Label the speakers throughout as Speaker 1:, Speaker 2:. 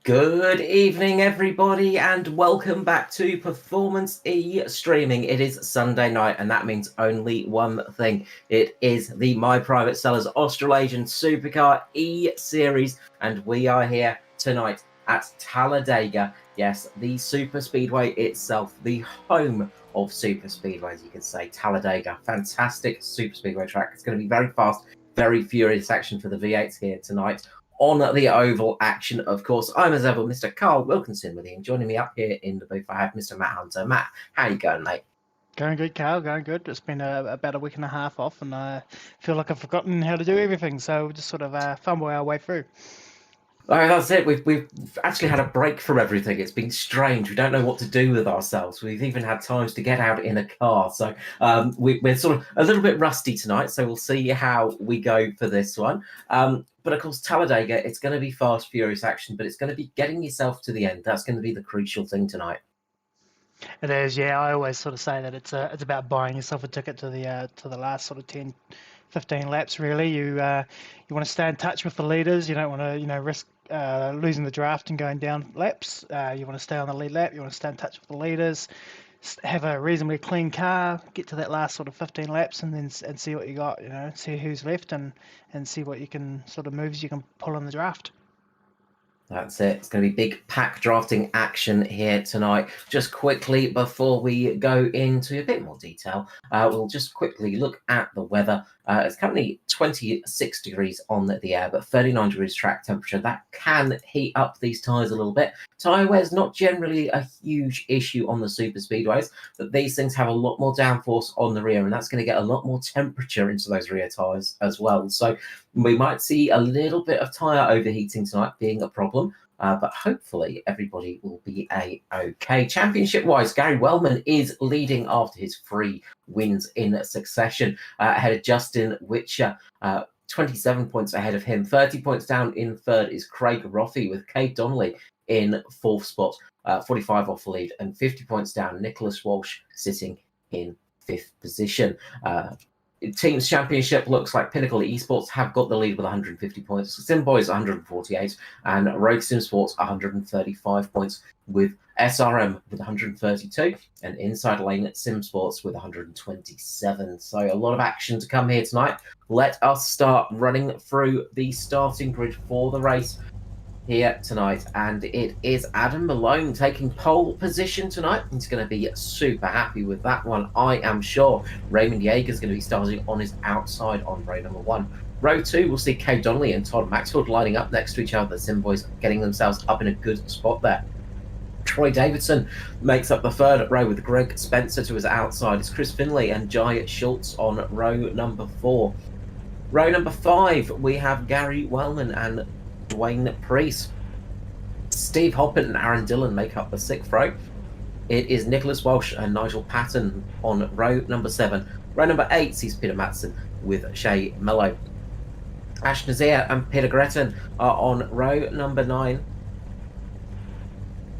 Speaker 1: Good evening, everybody, and welcome back to Performance E Streaming. It is Sunday night, and that means only one thing. It is the My Private Sellers Australasian Supercar eSeries, and we are here tonight at Talladega. Yes, the super speedway itself, the home of super speedways, you can say. Talladega, fantastic super speedway track. It's going to be very fast, very furious action for the V8s here tonight. On the oval action, of course, I'm as ever Mr. Carl Wilkinson with you, and joining me up here in the booth, I have Mr. Matt Hunter. Matt, how you going, mate?
Speaker 2: Going good, Carl. Going good. It's been about a week and a half off, and I feel like I've forgotten how to do everything. So we'll just sort of fumble our way through.
Speaker 1: Oh, that's it. We've actually had a break from everything. It's been strange. We don't know what to do with ourselves. We've even had times to get out in a car. So we're sort of a little bit rusty tonight. So we'll see how we go for this one. But of course, Talladega, it's going to be fast, furious action, but it's going to be getting yourself to the end. That's going to be the crucial thing tonight.
Speaker 2: It is, yeah. I always sort of say that it's about buying yourself a ticket to the last sort of 10, 15 laps. Really, you want to stay in touch with the leaders. You don't want to risk losing the draft and going down laps. You want to stay on the lead lap. You want to stay in touch with the leaders. Have a reasonably clean car. Get to that last sort of 15 laps and then see what you got. See who's left and see what you can sort of moves you can pull in the draft.
Speaker 1: That's it. It's going to be big pack drafting action here tonight. Just quickly, before we go into a bit more detail, we'll just quickly look at the weather. It's currently 26 degrees on the air, but 39 degrees track temperature. That can heat up these tyres a little bit. Tyre wear is not generally a huge issue on the super speedways, but these things have a lot more downforce on the rear, and that's going to get a lot more temperature into those rear tyres as well. So we might see a little bit of tyre overheating tonight being a problem. But hopefully everybody will be okay. Championship-wise, Gary Wellman is leading after his 3 wins in succession, ahead of Justin Witcher, 27 points ahead of him. 30 points down in third is Craig Roffey, with Kate Donnelly in 4th spot, 45 off the lead, and 50 points down, Nicholas Walsh sitting in 5th position. Teams Championship looks like Pinnacle Esports have got the lead with 150 points. Simboys 148 and Rogue Sim Sports 135 points, with SRM with 132 and Inside Lane Sim Sports with 127. So a lot of action to come here tonight. Let us start running through the starting grid for the race here tonight, and it is Adam Malone taking pole position tonight. He's going to be super happy with that one, I am sure. Raymond Yeager's going to be starting on his outside on row number 1. Row 2, we'll see Kay Donnelly and Todd Maxfield lining up next to each other. The Sim Boys getting themselves up in a good spot there. Troy Davidson makes up the 3rd row with Greg Spencer to his outside. It's Chris Finley and Jai Schultz on row number 4. Row number 5, we have Gary Wellman and Dwayne Priest. Steve Hoppett and Aaron Dillon make up the 6th row. It is Nicholas Walsh and Nigel Patton on row number 7. Row number 8 sees Peter Matson with Shay Mello. Ash Nazir and Peter Gretton are on row number 9.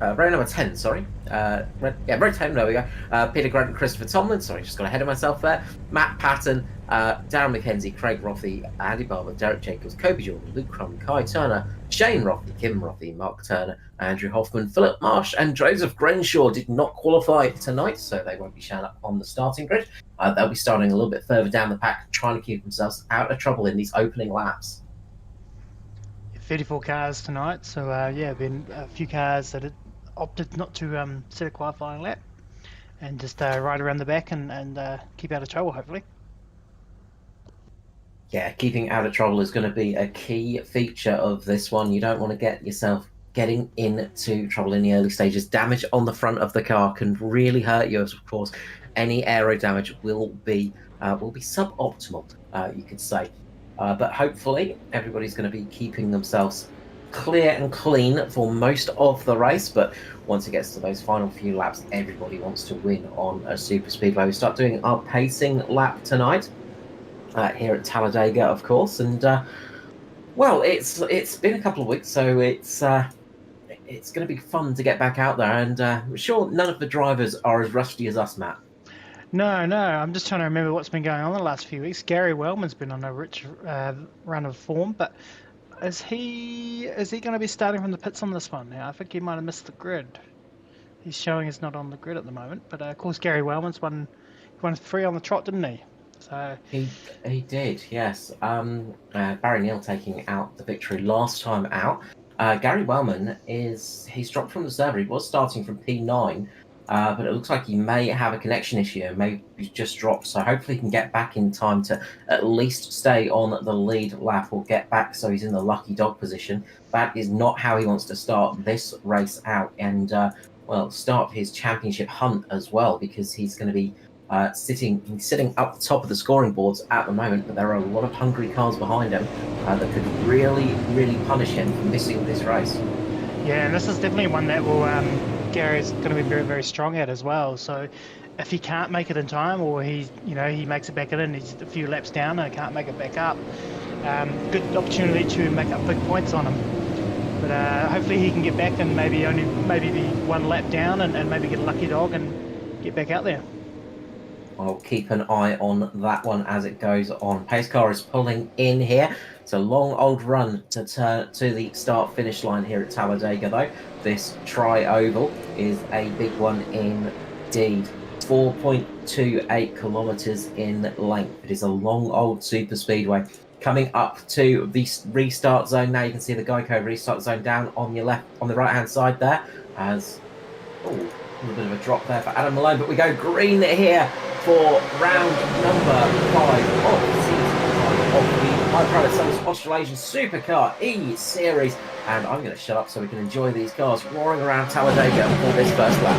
Speaker 1: Row number 10, sorry. Row 10, there we go. Peter Grant and Christopher Tomlin. Sorry, just got ahead of myself there. Matt Patton, Darren McKenzie, Craig Roffey, Andy Barber, Derek Jacobs, Kobe Jordan, Luke Crum, Kai Turner, Shane Roffey, Kim Roffey, Mark Turner, Andrew Hoffman, Philip Marsh, and Joseph Grenshaw did not qualify tonight, so they won't be shown up on the starting grid. They'll be starting a little bit further down the pack, trying to keep themselves out of trouble in these opening laps.
Speaker 2: 34 cars tonight, so been a few cars that had opted not to set a qualifying lap and just ride around the back and keep out of trouble, hopefully.
Speaker 1: Yeah, keeping out of trouble is going to be a key feature of this one. You don't want to get yourself getting into trouble in the early stages. Damage on the front of the car can really hurt you. Of course, any aero damage will be suboptimal, you could say. But hopefully, everybody's going to be keeping themselves clear and clean for most of the race. But once it gets to those final few laps, everybody wants to win on a super speedway. We start doing our pacing lap tonight. Here at Talladega, of course, and well, it's been a couple of weeks, so it's going to be fun to get back out there, and I'm sure none of the drivers are as rusty as us, Matt.
Speaker 2: No, I'm just trying to remember what's been going on the last few weeks. Gary Wellman's been on a rich run of form, but Is he going to be starting from the pits on this one? Now I think he might have missed the grid. He's showing he's not on the grid at the moment, but of course Gary Wellman's won 3 on the trot, didn't he? So
Speaker 1: He did, yes. Barry Neal taking out the victory last time out. Gary Wellman he's dropped from the server. He was starting from P9, but it looks like he may have a connection issue. Maybe he's just dropped. So hopefully he can get back in time to at least stay on the lead lap or get back so he's in the lucky dog position. That is not how he wants to start this race out and start his championship hunt as well, because he's going to be sitting up the top of the scoring boards at the moment, but there are a lot of hungry cars behind him that could really, really punish him for missing this race.
Speaker 2: yeah, and this is definitely one that will Gary's going to be very, very strong at as well. So if he can't make it in time, or he makes it back in and he's a few laps down and can't make it back up, good opportunity to make up big points on him. But hopefully he can get back and maybe be 1 lap down and maybe get a lucky dog and get back out there.
Speaker 1: I'll keep an eye on that one as it goes on. Pace car is pulling in here. It's a long old run to turn to the start-finish line here at Talladega, though. This tri-oval is a big one indeed. 4.28 kilometres in length. It is a long old super speedway. Coming up to the restart zone now, you can see the Geico restart zone down on your left, on the right-hand side there. As a little bit of a drop there for Adam Malone, but we go green here for round number 5 of the High Private Summers Australasian Supercar eSeries. And I'm going to shut up so we can enjoy these cars roaring around Talladega for this first lap.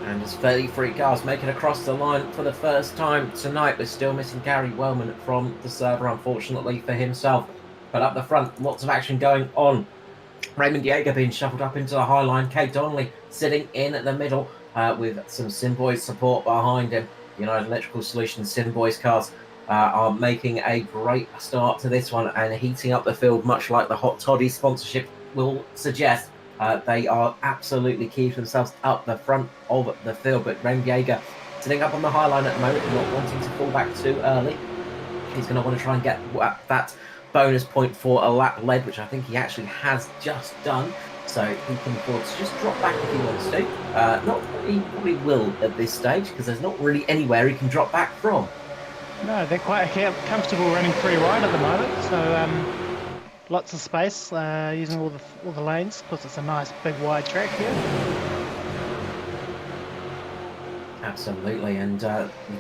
Speaker 1: And there's 33 cars making across the line for the first time tonight. We're still missing Gary Wellman from the server, unfortunately for himself. But up the front, lots of action going on. Raymond Yeager being shuffled up into the high line. Kate Donnelly sitting in at the middle with some Simboys support behind him. United Electrical Solutions Simboys cars are making a great start to this one and heating up the field, much like the Hot Toddy sponsorship will suggest. They are absolutely keeping themselves up the front of the field, but Raymond Yeager sitting up on the high line at the moment, not wanting to fall back too early. He's going to want to try and get that bonus point for a lap led, which I think he actually has just done. So he can afford to just drop back if he wants to. He probably will at this stage, because there's not really anywhere he can drop back from.
Speaker 2: No, they're quite comfortable running pretty wide at the moment. So lots of space using all the lanes, because it's a nice big wide track here.
Speaker 1: Absolutely, and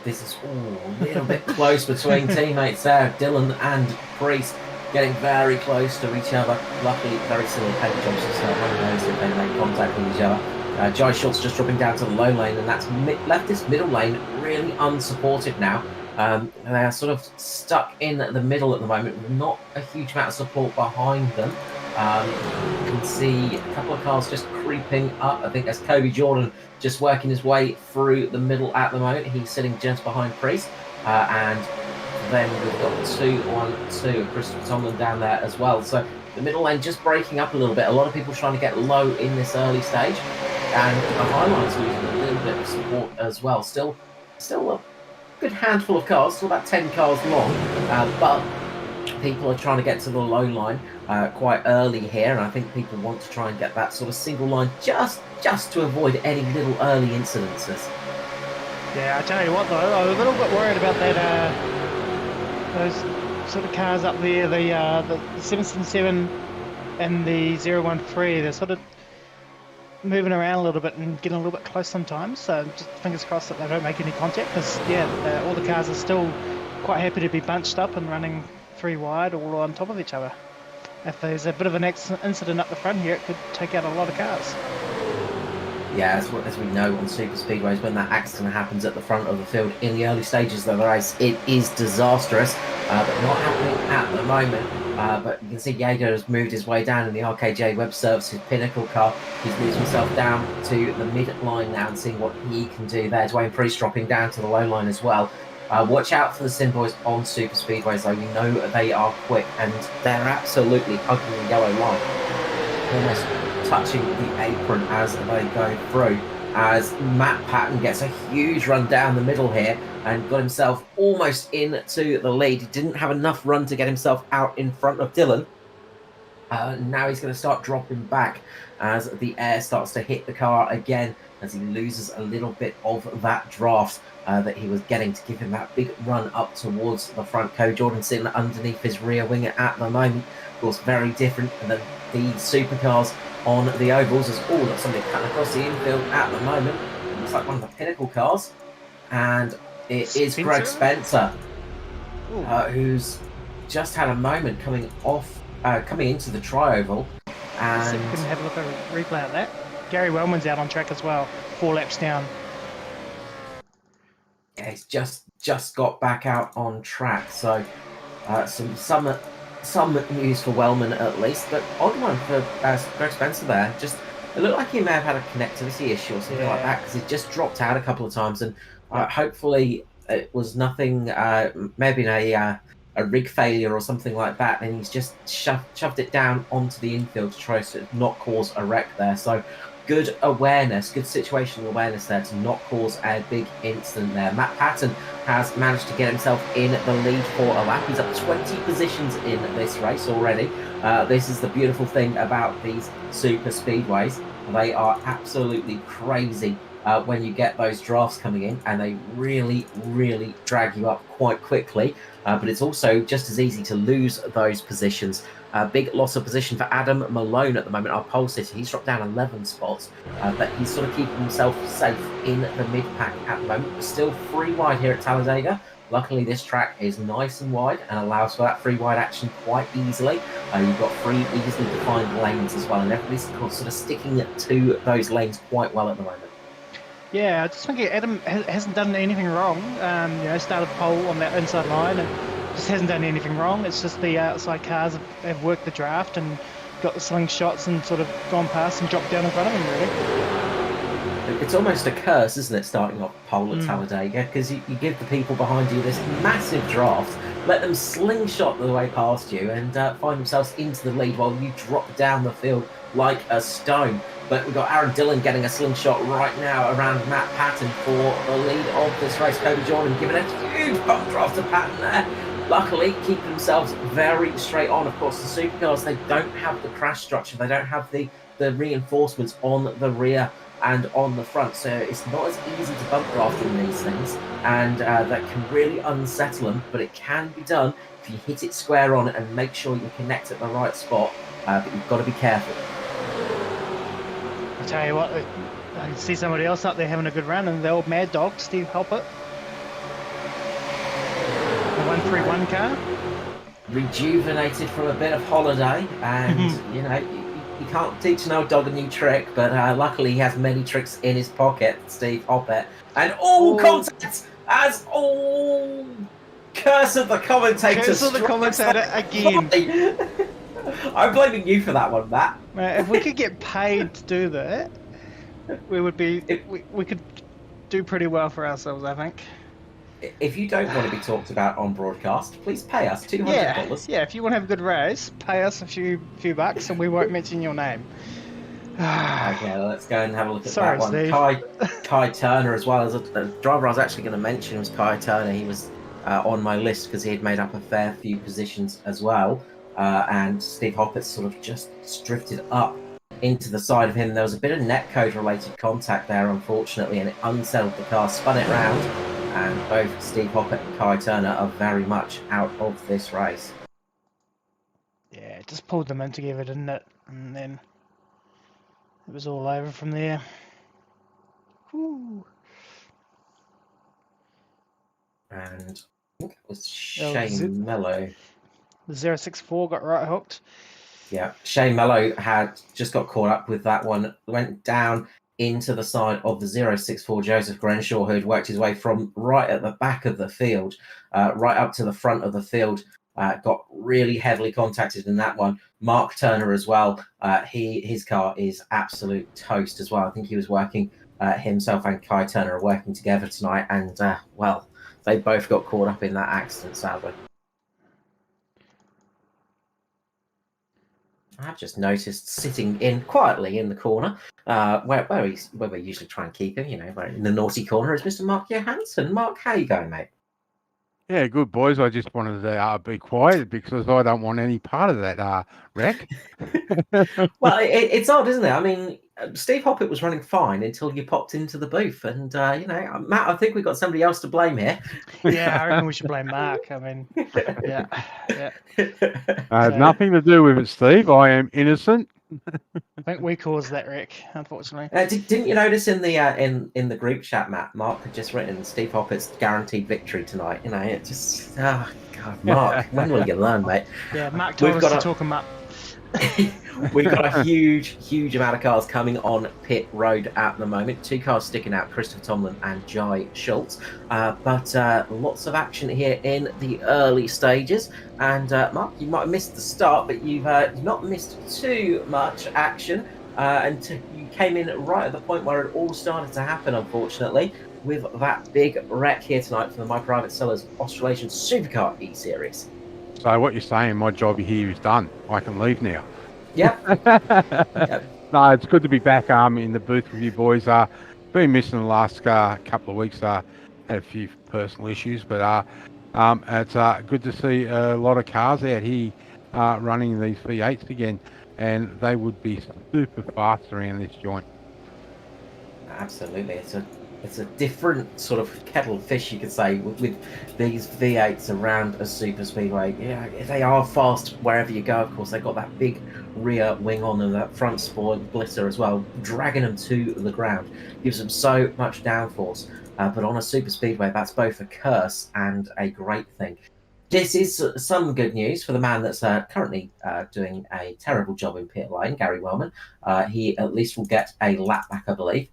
Speaker 1: this is a little bit close between teammates there. Dylan and Priest getting very close to each other. Luckily, very similar paper jobs, so one knows if they make contact with each other. Jai Schultz just dropping down to the low lane, and that's left this middle lane really unsupported now. They are sort of stuck in the middle at the moment with not a huge amount of support behind them. You can see a couple of cars just creeping up. I think that's Kobe Jordan just working his way through the middle at the moment. He's sitting just behind Priest. And then we've got 2-1-2, Christopher Tomlin down there as well. So the middle lane just breaking up a little bit. A lot of people trying to get low in this early stage. And the high line's losing a little bit of support as well. Still a good handful of cars, still about 10 cars long, but people are trying to get to the low line quite early here, and I think people want to try and get that sort of single line just to avoid any little early incidences.
Speaker 2: Yeah, I tell you what though, I was a little bit worried about that those sort of cars up there, the 777 and the 013. They're sort of moving around a little bit and getting a little bit close sometimes, so just fingers crossed that they don't make any contact, because all the cars are still quite happy to be bunched up and running 3 wide all on top of each other. if there's a bit of an incident up the front here, it could take out a lot of cars.
Speaker 1: Yeah, as we know on super speedways, when that accident happens at the front of the field in the early stages of the race, it is disastrous, but not happening at the moment. But you can see Jaeger has moved his way down in the RKJ Web Services Pinnacle car. He's moved himself down to the mid-line now and seeing what he can do there. Dwayne Priest dropping down to the low line as well. Watch out for the Sim Boys on super speedways, though. You know they are quick, and they're absolutely hugging the yellow line, almost touching the apron as they go through, as Matt Patton gets a huge run down the middle here and got himself almost into the lead. He didn't have enough run to get himself out in front of Dylan. Now he's going to start dropping back as the air starts to hit the car again, as he loses a little bit of that draft that he was getting to give him that big run up towards the front. Cody Jordan sitting underneath his rear wing at the moment. Of course, very different than the supercars on the ovals. There's got somebody cutting across the infield at the moment. It looks like one of the Pinnacle cars, and it is Greg Spencer, who's just had a moment coming into the tri-oval. And
Speaker 2: we can have a look at a replay of that. Gary Wellman's out on track as well, 4 laps down.
Speaker 1: Yeah, he's just got back out on track. So some news for Wellman at least, but odd one for Greg Spencer there. Just it looked like he may have had a connectivity issue or something like that, because he just dropped out a couple of times, and hopefully it was nothing, maybe a rig failure or something like that, and he's just shoved it down onto the infield to try to not cause a wreck there. So good awareness, good situational awareness there to not cause a big incident there. Matt Patton has managed to get himself in the lead for a lap. He's up 20 positions in this race already. This is the beautiful thing about these super speedways. They are absolutely crazy when you get those drafts coming in, and they really, really drag you up quite quickly. But it's also just as easy to lose those positions. Big loss of position for Adam Malone at the moment, our pole sitter. He's dropped down 11 spots, but he's sort of keeping himself safe in the mid-pack at the moment. We're still free wide here at Talladega. Luckily, this track is nice and wide and allows for that free wide action quite easily. You've got 3 easily defined lanes as well, and everybody's sort of sticking to those lanes quite well at the moment.
Speaker 2: Yeah, I just think Adam hasn't done anything wrong. Started pole on that inside line and just hasn't done anything wrong. It's just the outside cars have worked the draft and got the slingshots and sort of gone past and dropped down in front of him, really.
Speaker 1: It's almost a curse, isn't it, starting off pole at Talladega, because you give the people behind you this massive draft, let them slingshot the way past you and find themselves into the lead while you drop down the field like a stone. But we've got Aaron Dillon getting a slingshot right now around Matt Patton for the lead of this race. Cody Jordan giving a huge bump draft to Patton there. Luckily, keeping themselves very straight on. Of course, the supercars, they don't have the crash structure. They don't have the reinforcements on the rear and on the front. So it's not as easy to bump draft in these things. And that can really unsettle them. But it can be done if you hit it square on and make sure you connect at the right spot. But you've got to be careful.
Speaker 2: I tell you what, I see somebody else up there having a good run, and the old Mad Dog, Steve Halpert. The 131 car.
Speaker 1: Rejuvenated from a bit of holiday, and you can't teach an old dog a new trick, but luckily he has many tricks in his pocket, Steve Halpert. And contact as curse of the commentator.
Speaker 2: Curse of the commentator again.
Speaker 1: I'm blaming you for that one, Matt.
Speaker 2: If we could get paid to do that, we could do pretty well for ourselves, I think.
Speaker 1: If you don't want to be talked about on broadcast, please pay us $200.
Speaker 2: Yeah, if you want to have a good race, pay us a few bucks and we won't mention your name.
Speaker 1: Okay, let's go and have a look at
Speaker 2: Sorry,
Speaker 1: that one. Kai Turner as well. As a driver I was actually going to mention was Kai Turner. He was on my list because he had made up a fair few positions as well. And Steve Hoppett sort of just drifted up into the side of him. There was a bit of netcode related contact there, unfortunately, and it unsettled the car, spun it round, and both Steve Hoppett and Kai Turner are very much out of this race.
Speaker 2: Yeah, it just pulled them in together, didn't it? And then it was all over from there. Whew.
Speaker 1: And I think it was Shane Mello.
Speaker 2: The 064 got right hooked.
Speaker 1: Yeah, Shane Mello had just got caught up with that one, went down into the side of the 064 Joseph Grenshaw, who had worked his way from right at the back of the field, right up to the front of the field. Got really heavily contacted in that one. Mark Turner as well. His car is absolute toast as well. I think he was working, himself and Kai Turner are working together tonight, and well, they both got caught up in that accident, sadly. I've just noticed sitting in quietly in the corner, where we usually try and keep him, where in the naughty corner, is Mr. Mark Johansson. Mark, how you going, mate?
Speaker 3: Yeah, good boys. I just wanted to be quiet because I don't want any part of that wreck.
Speaker 1: Well, it's odd, isn't it? I mean, Steve Hoppett was running fine until you popped into the booth, and Matt, I think we've got somebody else to blame here.
Speaker 2: Yeah, I reckon we should blame Mark. I mean, yeah.
Speaker 3: Nothing to do with it, Steve. I am innocent.
Speaker 2: I think we caused that wreck, unfortunately.
Speaker 1: Didn't you notice in the in the group chat, Matt? Mark had just written Steve Hoppett's guaranteed victory tonight. It just God, Mark, when will you learn, mate?
Speaker 2: Yeah, Mark told us to talk him up.
Speaker 1: We've got a huge amount of cars coming on pit road at the moment. 2 cars sticking out, Christopher Tomlin and Jai Schultz. But lots of action here in the early stages. And Mark, you might have missed the start, but you've not missed too much action until you came in right at the point where it all started to happen, unfortunately, with that big wreck here tonight from the My Private Sellers Australasian Supercar eSeries.
Speaker 3: So what you're saying, my job here is done. I can leave now.
Speaker 1: Yep.
Speaker 3: No, it's good to be back in the booth with you boys. Been missing the last couple of weeks. Had a few personal issues, but it's good to see a lot of cars out here running these V8s again, and they would be super fast around this joint.
Speaker 1: Absolutely, it's a different sort of kettle of fish, you could say, with these V8s around a super speedway. Yeah, they are fast wherever you go. Of course, they've got that big rear wing on them, that front splitter as well, dragging them to the ground. Gives them so much downforce. But on a super speedway, that's both a curse and a great thing. This is some good news for the man that's currently doing a terrible job in pit lane, Gary Wellman. He at least will get a lap back, I believe.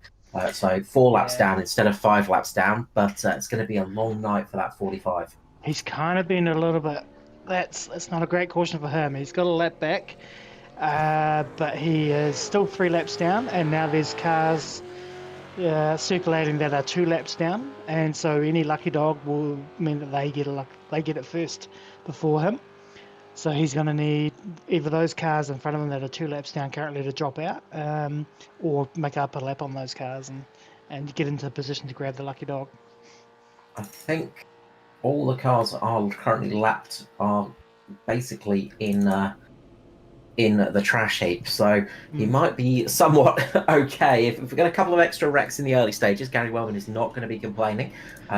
Speaker 1: So 4 laps down instead of 5 laps down, but it's going to be a long night for that 45.
Speaker 2: He's kind of been a little bit. That's not a great caution for him. He's got a lap back, but he is still 3 laps down, and now there's cars circulating that are 2 laps down, and so any lucky dog will mean that they get it first before him. So he's going to need either those cars in front of him that are 2 laps down currently to drop out, or make up a lap on those cars and get into a position to grab the lucky dog.
Speaker 1: I think all the cars are currently lapped are basically in the trash heap, so he might be somewhat okay. If we get a couple of extra wrecks in the early stages, Gary Wellman is not going to be complaining.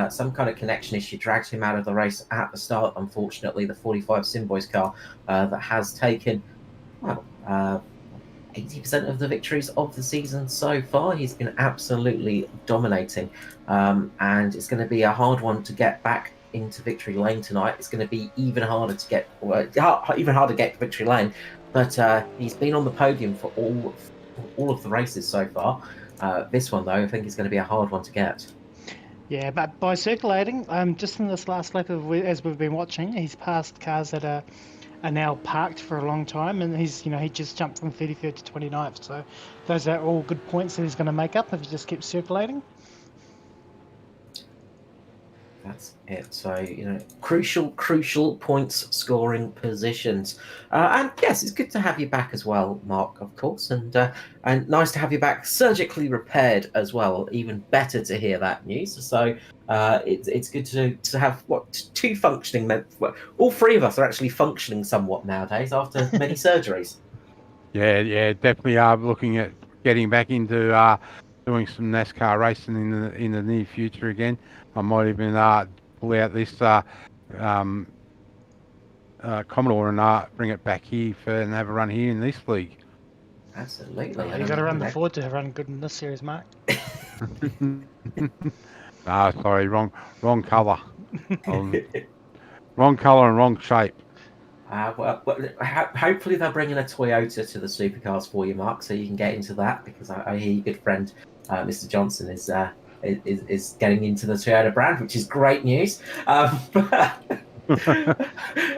Speaker 1: Some kind of connection issue dragged him out of the race at the start, unfortunately. The 45 Simboys car that has taken 80% of the victories of the season so far. He's been absolutely dominating, and it's going to be a hard one to get back into victory lane tonight. It's going to be even harder to get victory lane, but he's been on the podium for all of the races so far. This one, though, I think is going to be a hard one to get.
Speaker 2: Yeah, but by circulating, just in this last lap as we've been watching, he's passed cars that are now parked for a long time, and he just jumped from 33rd to 29th. So those are all good points that he's going to make up if he just keeps circulating.
Speaker 1: That's it. So, crucial points scoring positions. And yes, it's good to have you back as well, Mark, of course. And nice to have you back surgically repaired as well. Even better to hear that news. So it's good to have, 2 functioning. All 3 of us are actually functioning somewhat nowadays after many surgeries.
Speaker 3: Yeah, definitely looking at getting back into doing some NASCAR racing in the near future again. I might even pull out this Commodore and bring it back here and have a run here in this league.
Speaker 1: Absolutely.
Speaker 2: You've got to run the Ford to run good in this series, Mark.
Speaker 3: Sorry, wrong colour. Wrong colour and wrong shape.
Speaker 1: Hopefully they'll bring in a Toyota to the supercars for you, Mark, so you can get into that, because I hear your good friend, Mr. Johnson, is getting into the Toyota brand, which is great news. I'm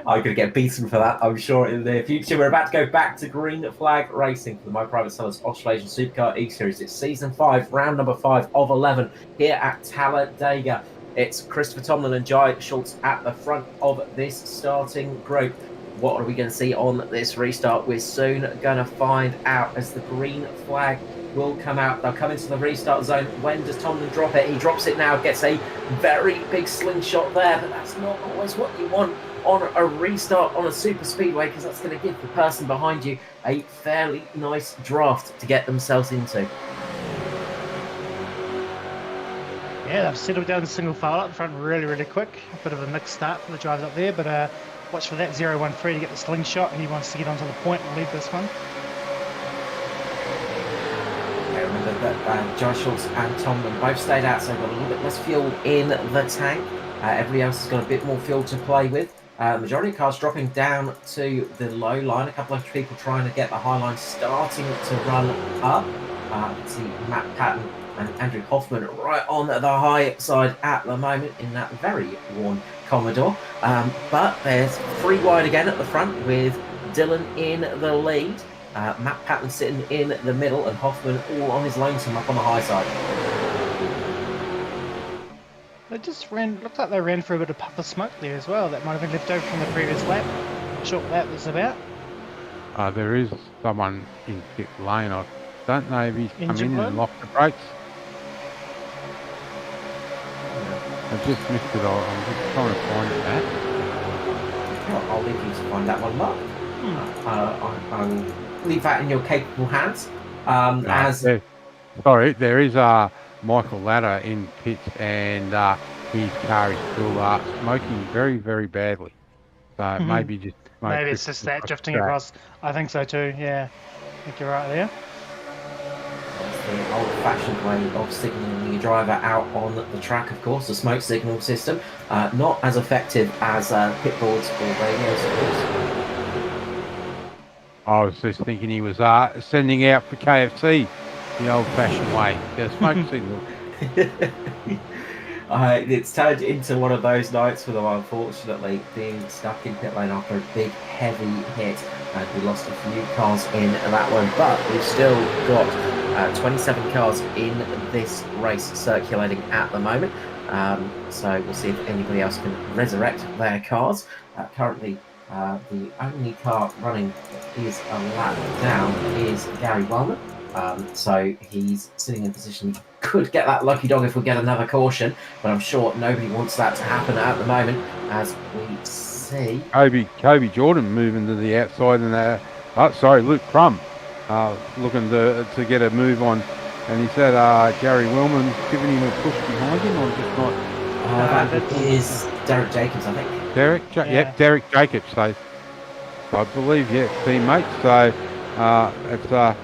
Speaker 1: going to get beaten for that, I'm sure, in the future. We're about to go back to green flag racing for the My Private Sellers Australasian Supercar eSeries. It's season 5, round number 5 of 11 here at Talladega. It's Christopher Tomlin and Jai Schultz at the front of this starting group. What are we going to see on this restart? We're soon going to find out, as the green flag will come out. They'll come into the restart zone. When does Tomlin drop it? He drops it now, gets a very big slingshot there, but that's not always what you want on a restart on a super speedway, because that's going to give the person behind you a fairly nice draft to get themselves into.
Speaker 2: Yeah, they've settled down the single file up front really, really quick. A bit of a mixed start for the drivers up there, but watch for that 0-1-3 to get the slingshot. He wants to get onto the point and lead this one.
Speaker 1: Okay, remember that Jai Schultz and Tomlin both stayed out, so they've got a little bit less fuel in the tank. Everybody else has got a bit more fuel to play with. Majority of cars dropping down to the low line. A couple of people trying to get the high line starting to run up. You can see Matt Patton and Andrew Hoffman right on the high side at the moment in that very worn Commodore. But there's 3 wide again at the front with Dylan in the lead. Matt Patton sitting in the middle and Hoffman all on his lonesome up on the high side.
Speaker 2: They just looked like they ran for a bit of puff of smoke there as well. That might have been left over from the previous lap. Not sure what that was about.
Speaker 3: There is someone in pit lane. I don't know if he's come
Speaker 2: Engine
Speaker 3: in
Speaker 2: blood?
Speaker 3: and locked the brakes. I just missed it. I'm just trying to find it back.
Speaker 1: Well, I'll leave you to find that one, Mark. I will leave that in your capable hands.
Speaker 3: Sorry, there is Michael Ladder in pit, and his car is still smoking very, very badly. So maybe just
Speaker 2: Maybe it's just that drifting across. I think so too. Yeah, I think you're right there.
Speaker 1: That's the old-fashioned way of signalling your driver out on the track, of course. The smoke signal system, not as effective as pit boards or radios, of course.
Speaker 3: I was just thinking he was sending out for KFC the old-fashioned way. The smoke signal.
Speaker 1: It's turned into one of those nights for them, unfortunately, being stuck in pit lane after a big, heavy hit. And we lost a few cars in that one, but we've still got 27 cars in this race circulating at the moment. So we'll see if anybody else can resurrect their cars. Currently, the only car running is a lap down is Gary Wellman. So he's sitting in position. He could get that lucky dog if we get another caution, but I'm sure nobody wants that to happen at the moment, as we see.
Speaker 3: Kobe Jordan moving to the outside, and Luke Crum looking to get a move on, and he said Gary Wellman's giving him a push behind him, or just not.
Speaker 1: That is Derek Jacobs, I think.
Speaker 3: Derek Jacobs. So I believe, teammates. So it's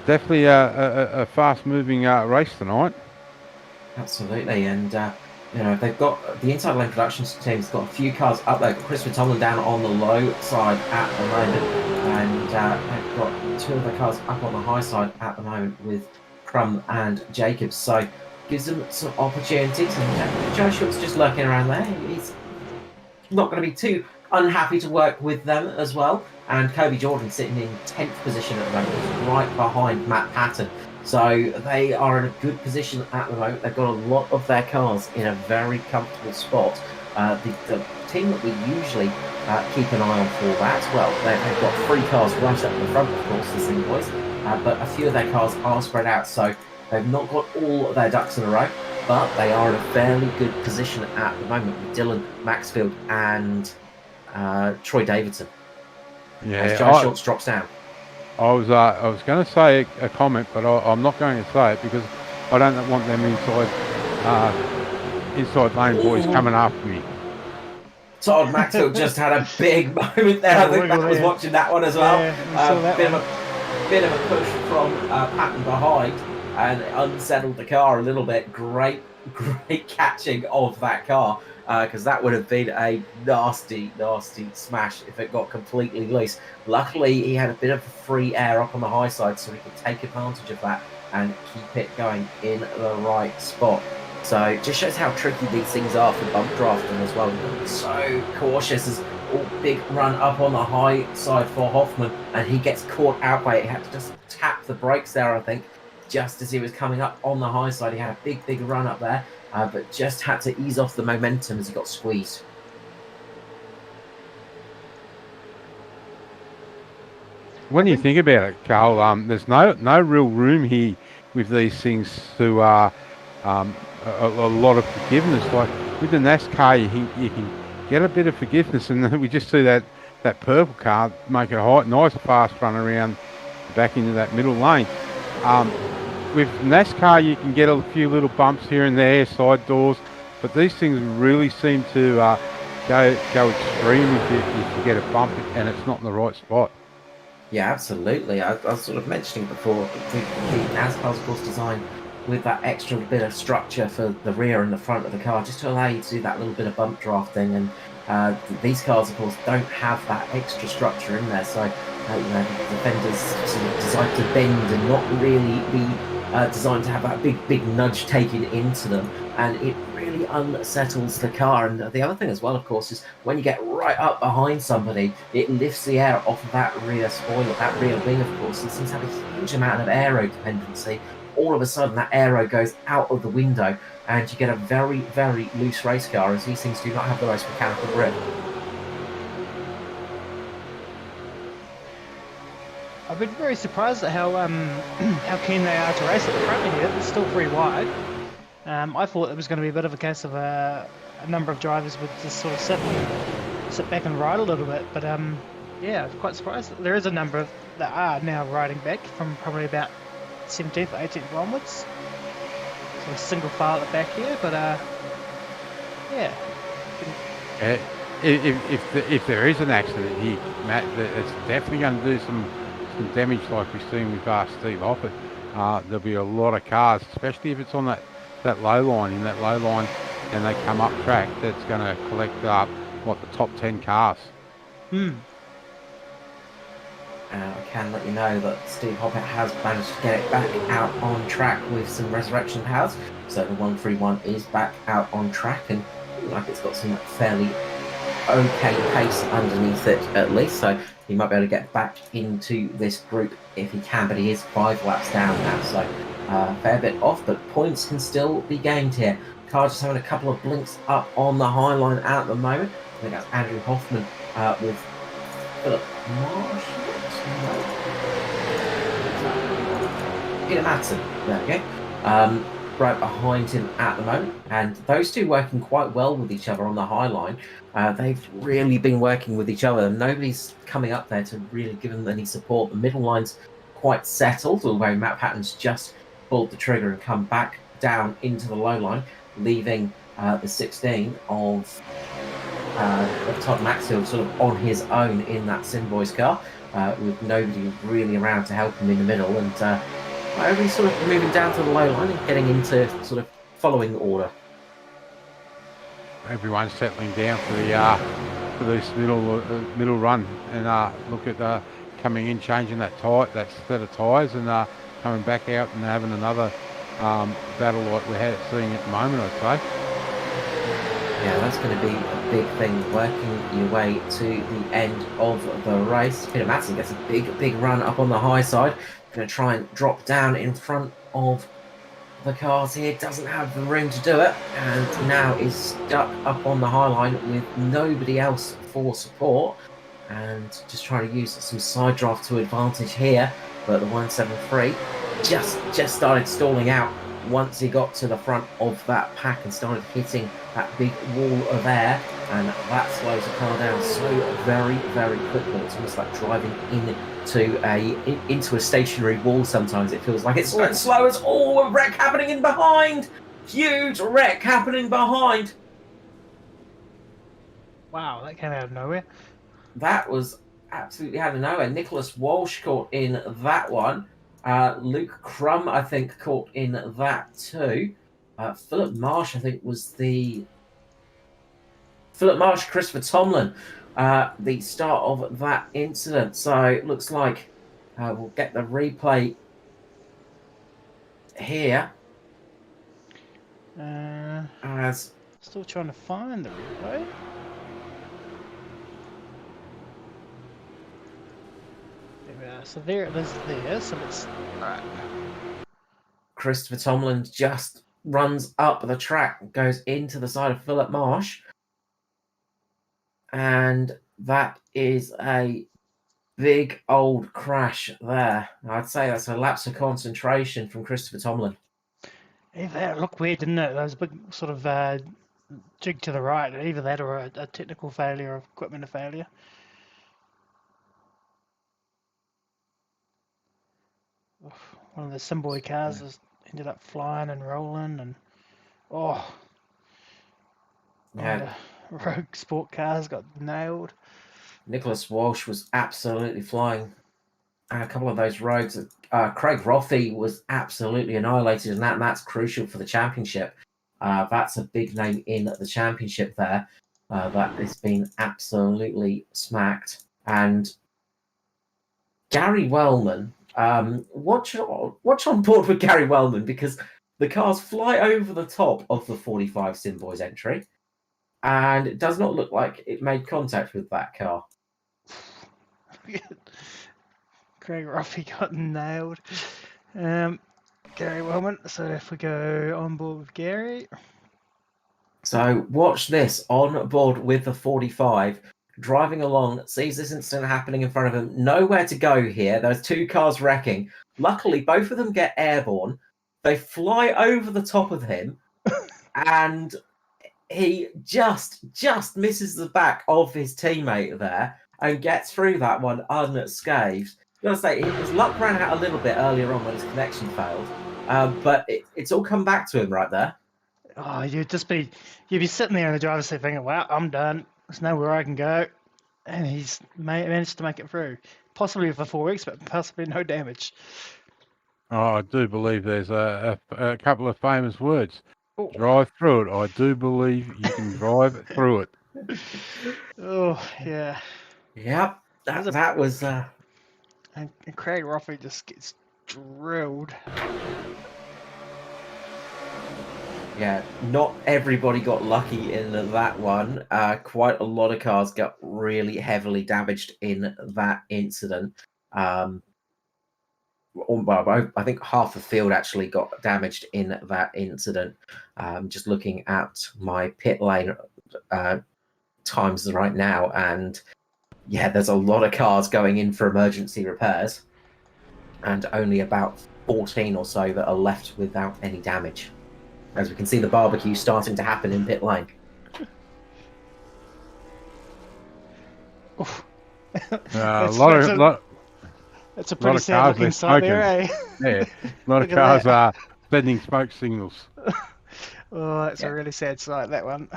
Speaker 3: definitely a fast-moving race tonight.
Speaker 1: Absolutely, and they've got the inside lane production team's got a few cars up there. Christopher Tomlin down on the low side at the moment, and they've got 2 of the cars up on the high side at the moment with Crum and Jacobs. So gives them some opportunities, and Joe Schultz just lurking around there. He's not going to be too unhappy to work with them as well. And Kobe Jordan sitting in 10th position at the moment, right behind Matt Patton. So they are in a good position at the moment. They've got a lot of their cars in a very comfortable spot. The team that we usually keep an eye on for that, well, they've got 3 cars right up the front, of course, the Sing Boys, but a few of their cars are spread out, so they've not got all of their ducks in a row, but they are in a fairly good position at the moment with Dylan Maxfield and Troy Davidson. As Joe Schultz drops down.
Speaker 3: I was going to say a comment, but I'm not going to say it because I don't want them inside lane boys coming after me.
Speaker 1: Todd Maxfield just had a big moment there. I think Matt was watching that one as well. Bit of a push from Patton behind and unsettled the car a little bit. Great catching of that car. because that would have been a nasty, nasty smash if it got completely loose. Luckily, he had a bit of free air up on the high side, so he could take advantage of that and keep it going in the right spot. So it just shows how tricky these things are for bump drafting as well. You've got to be so cautious. As big run up on the high side for Hoffman, and he gets caught out by it. He had to just tap the brakes there, I think, just as he was coming up on the high side. He had a big, big run up there, but just had to ease off the momentum as he got squeezed.
Speaker 3: When you think about it, Carl, there's no real room here with these things to a lot of forgiveness. Like with the NASCAR, you can get a bit of forgiveness, and we just see that purple car make a nice fast run around back into that middle lane. With NASCAR, you can get a few little bumps here and there, side doors, but these things really seem to go extreme if you get a bump and it's not in the right spot.
Speaker 1: Yeah, absolutely. I was sort of mentioning before, the NASCAR's, of course, designed with that extra bit of structure for the rear and the front of the car, just to allow you to do that little bit of bump drafting. And these cars, of course, don't have that extra structure in there. So, the defenders sort of designed to bend and not really be designed to have that big nudge taken into them. And it really unsettles the car. And the other thing as well, of course, is when you get right up behind somebody, it lifts the air off of that rear spoiler, that rear wing, of course. These things have a huge amount of aero dependency. All of a sudden, that aero goes out of the window, and you get a very, very loose race car, as these things do not have the most mechanical grip.
Speaker 2: I've been very surprised at how keen they are to race at the front here. It's still pretty wide. I thought it was going to be a bit of a case of a number of drivers would just sort of sit back and ride a little bit. But yeah, I'm quite surprised. There is a number that are now riding back from probably about 17th or 18th onwards. Sort of single file at the back here, but yeah.
Speaker 3: If there is an accident here, Matt, it's definitely going to do some damage like we've seen with Steve Hoppert. There'll be a lot of cars, especially if it's on that low line, and they come up track, that's going to collect the top 10 cars.
Speaker 1: I can let you know that Steve Hoppert has managed to get it back out on track with some resurrection powers. So the 131 is back out on track, and like it's got some fairly okay pace underneath it at least. So he might be able to get back into this group if he can, but he is 5 laps down now, so fair bit off, but points can still be gained here. Car just having a couple of blinks up on the high line at the moment. I think that's Andrew Hoffman with Philip Marsh. Peter Madsen, there we go. Right behind him at the moment, and those two working quite well with each other on the high line. They've really been working with each other. Nobody's coming up there to really give them any support. The middle line's quite settled, although Matt Patton's just pulled the trigger and come back down into the low line, leaving the 16 of Todd Maxfield sort of on his own in that Simboys car, with nobody really around to help him in the middle, and everybody's sort of moving down to the low line and getting into sort of following order.
Speaker 3: Everyone's settling down for this middle run, and look at coming in, changing that set of tyres, and coming back out and having another battle like we're seeing at the moment, I'd say.
Speaker 1: Yeah, that's going to be a big thing, working your way to the end of the race. Peter Madsen gets a big run up on the high side. Going to try and drop down in front of the cars here. Doesn't have the room to do it, and now is stuck up on the high line with nobody else for support, and just trying to use some side draft to advantage here. But the 173 just started stalling out once he got to the front of that pack and started hitting that big wall of air, and that slows the car down so very, very quickly. It's almost like driving into a stationary wall. Sometimes it feels like it's so slow as a wreck happening in behind. Huge wreck happening behind.
Speaker 2: Wow, that came out of nowhere.
Speaker 1: That was absolutely out of nowhere. Nicholas Walsh caught in that one. Luke Crum, I think, caught in that too. Philip Marsh, I think, was the Philip Marsh, Christopher Tomlin, the start of that incident. So it looks like we'll get the replay here. As
Speaker 2: Still trying to find the replay. There we are. So there it is there. So let's... Alright.
Speaker 1: Christopher Tomlin just runs up the track, goes into the side of Philip Marsh. And that is a big old crash there. I'd say that's a lapse of concentration from Christopher Tomlin.
Speaker 2: Yeah, that looked weird, didn't it? There was a big sort of jig to the right. Either that or a technical failure or equipment failure. One of the Simboy cars has ended up flying and rolling, and one of the Rogue sport cars got nailed.
Speaker 1: Nicholas Walsh was absolutely flying. A couple of those rogues. Craig Rothey was absolutely annihilated, and that's crucial for the championship. That's a big name in the championship there. That has been absolutely smacked. And Gary Wellman, watch on board with Gary Wellman, because the cars fly over the top of the 45 Simboys entry, and it does not look like it made contact with that car.
Speaker 2: Craig Rothey got nailed. Gary Wellman. So if we go on board with Gary.
Speaker 1: So watch this, on board with the 45, driving along, sees this incident happening in front of him, nowhere to go here. There's two cars wrecking. Luckily, both of them get airborne. They fly over the top of him, and he just misses the back of his teammate there and gets through that one unscathed. I gotta say, his luck ran out a little bit earlier on when his connection failed, but it's all come back to him right there.
Speaker 2: Oh, you'd be sitting there in the driver's seat thinking, "Wow, I'm done. There's nowhere I can go," and he's managed to make it through, possibly for 4 weeks, but possibly no damage.
Speaker 3: Oh, I do believe there's a couple of famous words.
Speaker 2: Oh.
Speaker 3: Drive through it. I do believe you can drive through it.
Speaker 2: Oh, yeah.
Speaker 1: Yep, that was...
Speaker 2: And Craig Rothey just gets drilled.
Speaker 1: Yeah, not everybody got lucky in that one. Quite a lot of cars got really heavily damaged in that incident. I think half the field actually got damaged in that incident. Just looking at my pit lane times right now, and yeah, there's a lot of cars going in for emergency repairs, and only about 14 or so that are left without any damage. As we can see the barbecue starting to happen in pit lane.
Speaker 2: That's a pretty sad looking sight there, eh?
Speaker 3: Yeah, a lot of cars are sending smoke signals.
Speaker 2: Oh, that's a really sad sight, that one.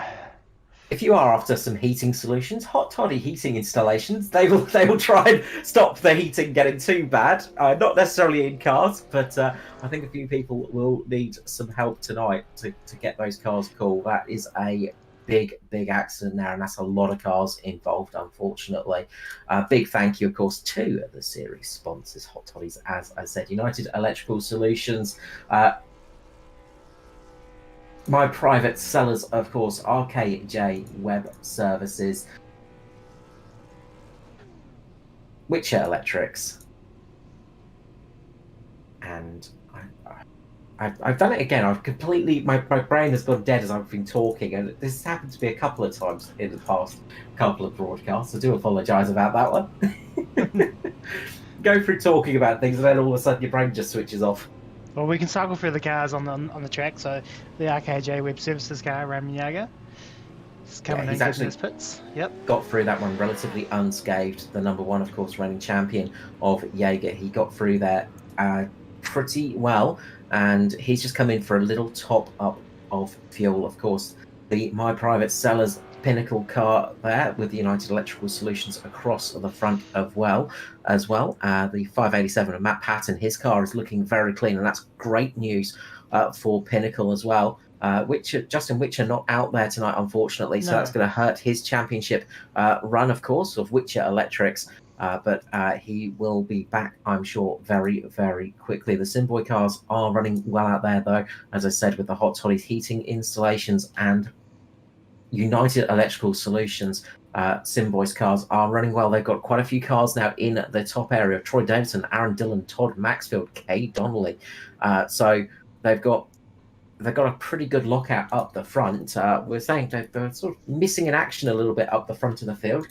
Speaker 1: If you are after some heating solutions, Hot Toddy heating installations, they will try and stop the heating getting too bad. Not necessarily in cars, but I think a few people will need some help tonight to get those cars cool. That is a big accident there, and that's a lot of cars involved, unfortunately. Big thank you, of course, to the series sponsors, Hot Toddies, as I said, United Electrical Solutions, My Private Sellers, of course, RKJ Web Services, Witcher Electrics, and I've done it again. I've completely, my brain has gone dead as I've been talking, and this has happened to me a couple of times in the past couple of broadcasts. I do apologise about that one. Go through talking about things, and then all of a sudden your brain just switches off.
Speaker 2: Well, we can cycle through the cars on the track. So the RKJ Web Services car, Ramyaga, is coming in his pits. Yep.
Speaker 1: Got through that one relatively unscathed. The number one, of course, reigning champion of Jaeger. He got through there pretty well, and he's just come in for a little top up of fuel. Of course, the My Private Sellers Pinnacle car there with the United Electrical Solutions across the front as well. The 587 of Matt Patton, his car is looking very clean, and that's great news for Pinnacle as well. Justin Witcher not out there tonight, unfortunately, so that's going to hurt his championship run, of course, of Witcher Electrics. But he will be back, I'm sure, very, very quickly. The Simboy cars are running well out there, though, as I said, with the Hot Toddies heating installations and United Electrical Solutions. Simboy's cars are running well. They've got quite a few cars now in the top area. Troy Davidson, Aaron Dillon, Todd Maxfield, Kay Donnelly. So they've got a pretty good lockout up the front. We're saying they're sort of missing in action a little bit up the front of the field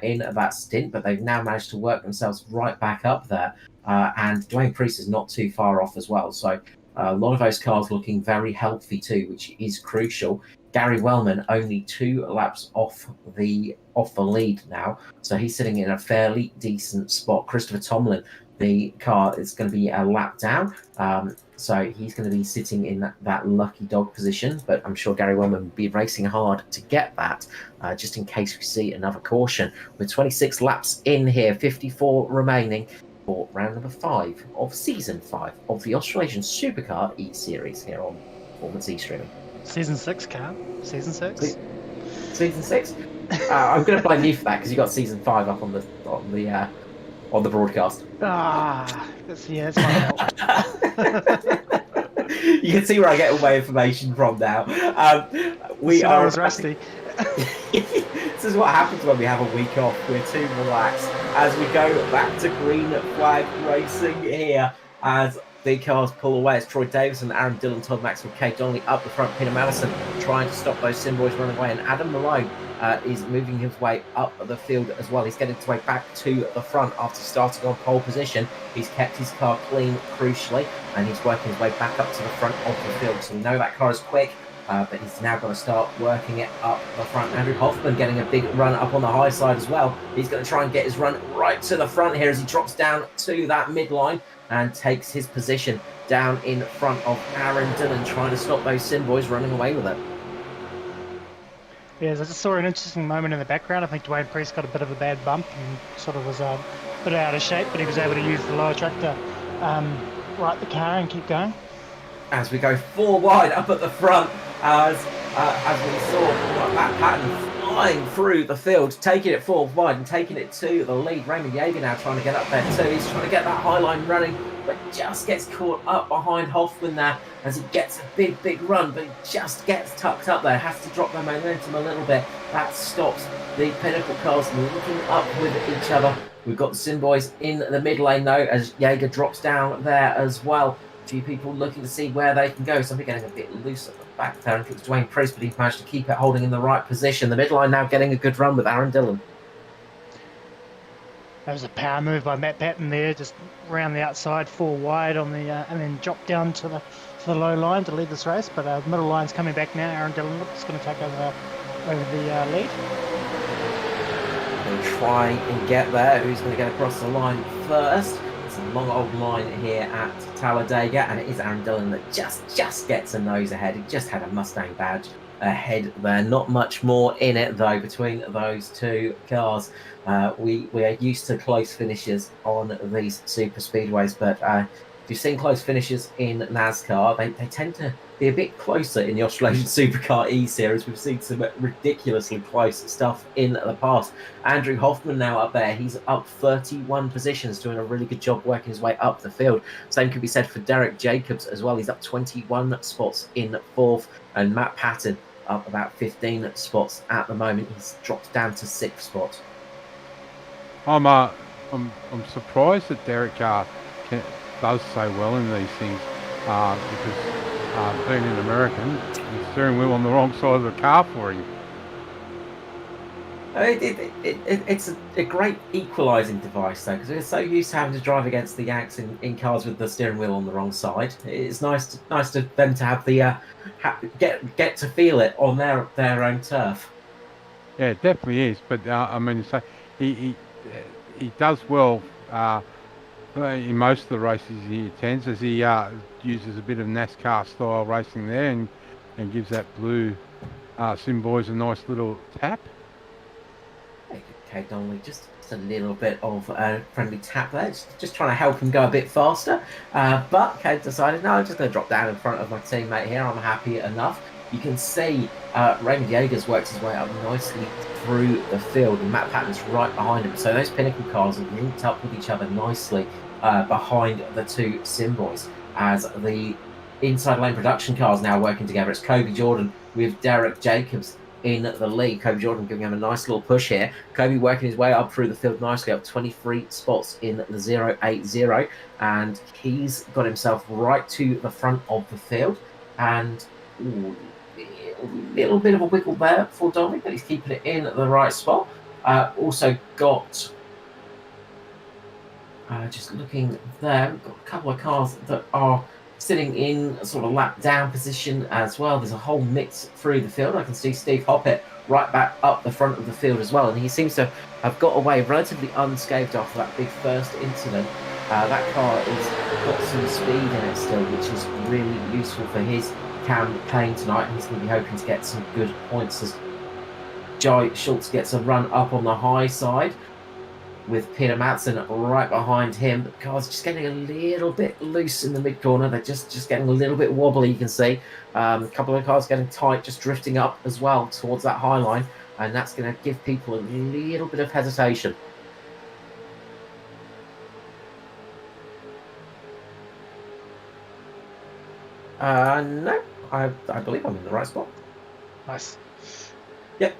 Speaker 1: in that stint, but they've now managed to work themselves right back up there. And Dwayne Priest is not too far off as well. So a lot of those cars looking very healthy too, which is crucial. Gary Wellman only 2 laps off the lead now, so he's sitting in a fairly decent spot. Christopher Tomlin, the car is going to be a lap down, so he's going to be sitting in that lucky dog position, but I'm sure Gary Wellman will be racing hard to get that, just in case we see another caution. With 26 laps in here, 54 remaining for round number 5 of season 5 of the Australasian Supercar eSeries here on Performance eStreaming.
Speaker 2: Season 6, Carl. Season 6.
Speaker 1: Season 6. I'm going to blame you for that because you got season 5 up on the broadcast.
Speaker 2: That's my fault.
Speaker 1: You can see where I get all my information from now.
Speaker 2: I was rusty.
Speaker 1: This is what happens when we have a week off. We're too relaxed as we go back to green flag racing here as the cars pull away. It's Troy Davison, Aaron Dillon, Todd Maxwell, Kate Donnelly up the front. Peter Madison trying to stop those Simboys running away, and Adam Malone is moving his way up the field as well. He's getting his way back to the front after starting on pole position. He's kept his car clean, crucially, and he's working his way back up to the front of the field. So we know that car is quick, but he's now got to start working it up the front. Andrew Hoffman getting a big run up on the high side as well. He's going to try and get his run right to the front here as he drops down to that midline and takes his position down in front of Aaron Dillon, trying to stop those Simboys running away with it.
Speaker 2: Yes, I just saw an interesting moment in the background. I think Dwayne Priest got a bit of a bad bump and sort of was a bit out of shape, but he was able to use the lower track to right the car and keep going.
Speaker 1: As we go 4 wide up at the front, as we saw that pattern flying through the field, taking it 4 wide and taking it to the lead. Raymond Yeager now trying to get up there too. He's trying to get that high line running, but just gets caught up behind Hoffman there as he gets a big run, but he just gets tucked up there. Has to drop their momentum a little bit. That stops the Pinnacle cars looking up with each other. We've got the Simboys in the mid lane though, as Yeager drops down there as well. A few people looking to see where they can go. Somebody getting a bit loose at the back there. I think it's Dwayne Priest, but he managed to keep it holding in the right position. The midline now getting a good run with Aaron Dillon.
Speaker 2: That was a power move by Matt Patton there, just round the outside, 4 wide on the, and then drop down to the low line to lead this race. But middle line's coming back now. Aaron Dillon is going to take over the lead.
Speaker 1: Going to try and get there. Who's going to get across the line first? It's a long old line here at Talladega, and it is Aaron Dillon that just gets a nose ahead. He just had a Mustang badge ahead there. Not much more in it though between those 2 cars. We are used to close finishes on these super speedways, but if you've seen close finishes in NASCAR, they tend to be a bit closer in the Australasian Supercar eSeries. We've seen some ridiculously close stuff in the past. Andrew Hoffman now up there. He's up 31 positions, doing a really good job working his way up the field. Same could be said for Derek Jacobs as well. He's up 21 spots in 4th, and Matt Patton up about 15 spots at the moment. He's dropped down to 6th spot.
Speaker 3: I'm surprised that Derek does so well in these things because being an American, the steering wheel on the wrong side of the car for him.
Speaker 1: It's a great equalising device though, because we're so used to having to drive against the Yanks in cars with the steering wheel on the wrong side. It's nice to them to have the get to feel it on their own turf.
Speaker 3: Yeah, it definitely is. But I mean, so he does well in most of the races he attends, as he uses a bit of NASCAR style racing there and gives that blue Simboys a nice little tap.
Speaker 1: Kate Donnelly. Just a little bit of a friendly tap there, just trying to help him go a bit faster. But Kate decided, no, I'm just going to drop down in front of my teammate here. I'm happy enough. You can see Raymond Jaeger's worked his way up nicely through the field, and Matt Patton's right behind him. So those Pinnacle cars have linked up with each other nicely behind the two Sim Boys, as the inside lane production cars now working together. It's Kobe Jordan with Derek Jacobs in the lead. Kobe Jordan giving him a nice little push here. Kobe working his way up through the field nicely, up 23 spots in the 080, and he's got himself right to the front of the field. And a little bit of a wiggle there for Dominic, but he's keeping it in the right spot. Also got, just looking there, we've got a couple of cars that are sitting in sort of lap down position as well. There's a whole mix through the field. I can see Steve Hoppett right back up the front of the field as well, and he seems to have got away relatively unscathed after that big first incident. That car has got some speed in it still, which is really useful for his campaign tonight, and he's going to be hoping to get some good points as Jai Schultz gets a run up on the high side with Peter Madsen right behind him. But the car's just getting a little bit loose in the mid corner. They're just getting a little bit wobbly, you can see. A couple of cars getting tight, just drifting up as well towards that high line, and that's going to give people a little bit of hesitation. No, I believe I'm in the right spot.
Speaker 2: Nice.
Speaker 1: Yep.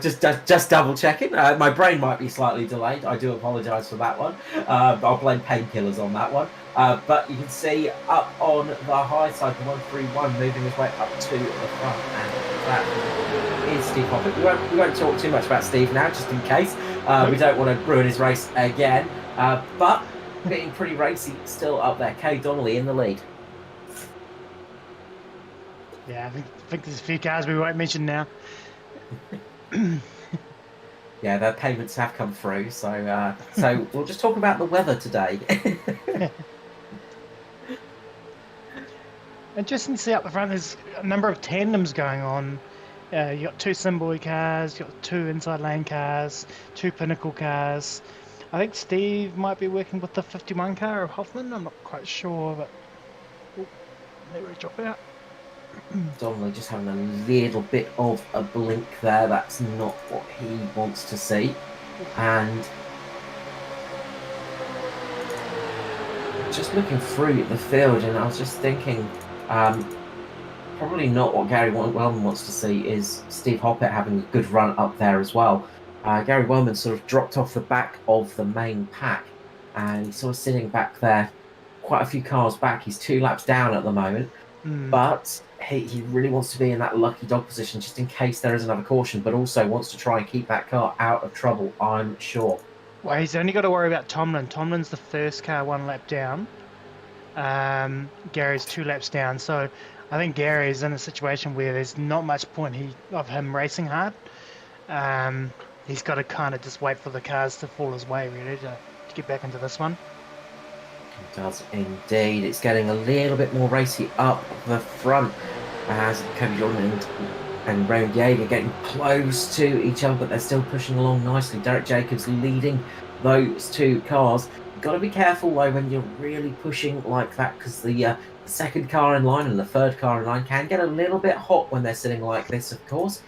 Speaker 1: Just double checking. My brain might be slightly delayed. I do apologise for that one. I'll blame painkillers on that one. But you can see up on the high side, the 131 moving his way up to the front, and that is Steve Hoppett. We won't talk too much about Steve now, just in case. We don't want to ruin his race again. But being pretty racy, still up there. Kay Donnelly in the lead.
Speaker 2: Yeah, I think there's a few cars we won't mention now.
Speaker 1: Yeah, their payments have come through, so we'll just talk about the weather today.
Speaker 2: Interesting to see up the front, there's a number of tandems going on. You got two Simboy cars, you got two inside lane cars, two Pinnacle cars. I think Steve might be working with the 51 car of Hoffman. I'm not quite sure, but there we drop out.
Speaker 1: Donnelly just having a little bit of a blink there. That's not what he wants to see. And just looking through the field, and I was just thinking, probably not what Gary Wellman wants to see is Steve Hoppett having a good run up there as well. Gary Wellman sort of dropped off the back of the main pack, and he's sort of sitting back there, quite a few cars back. He's 2 laps down at the moment. But he really wants to be in that lucky dog position just in case there is another caution, but also wants to try and keep that car out of trouble, I'm sure.
Speaker 2: Well, he's only got to worry about Tomlin. Tomlin's the first car 1 lap down. Gary's 2 laps down. So I think Gary's in a situation where there's not much point of him racing hard. He's got to kind of just wait for the cars to fall his way, really, to get back into this one.
Speaker 1: It does indeed. It's getting a little bit more racy up the front as Kobe Jordan and Raymond Jaeger getting close to each other, but they're still pushing along nicely. Derek Jacobs leading those 2 cars. You've got to be careful though when you're really pushing like that, because the second car in line and the third car in line can get a little bit hot when they're sitting like this, of course.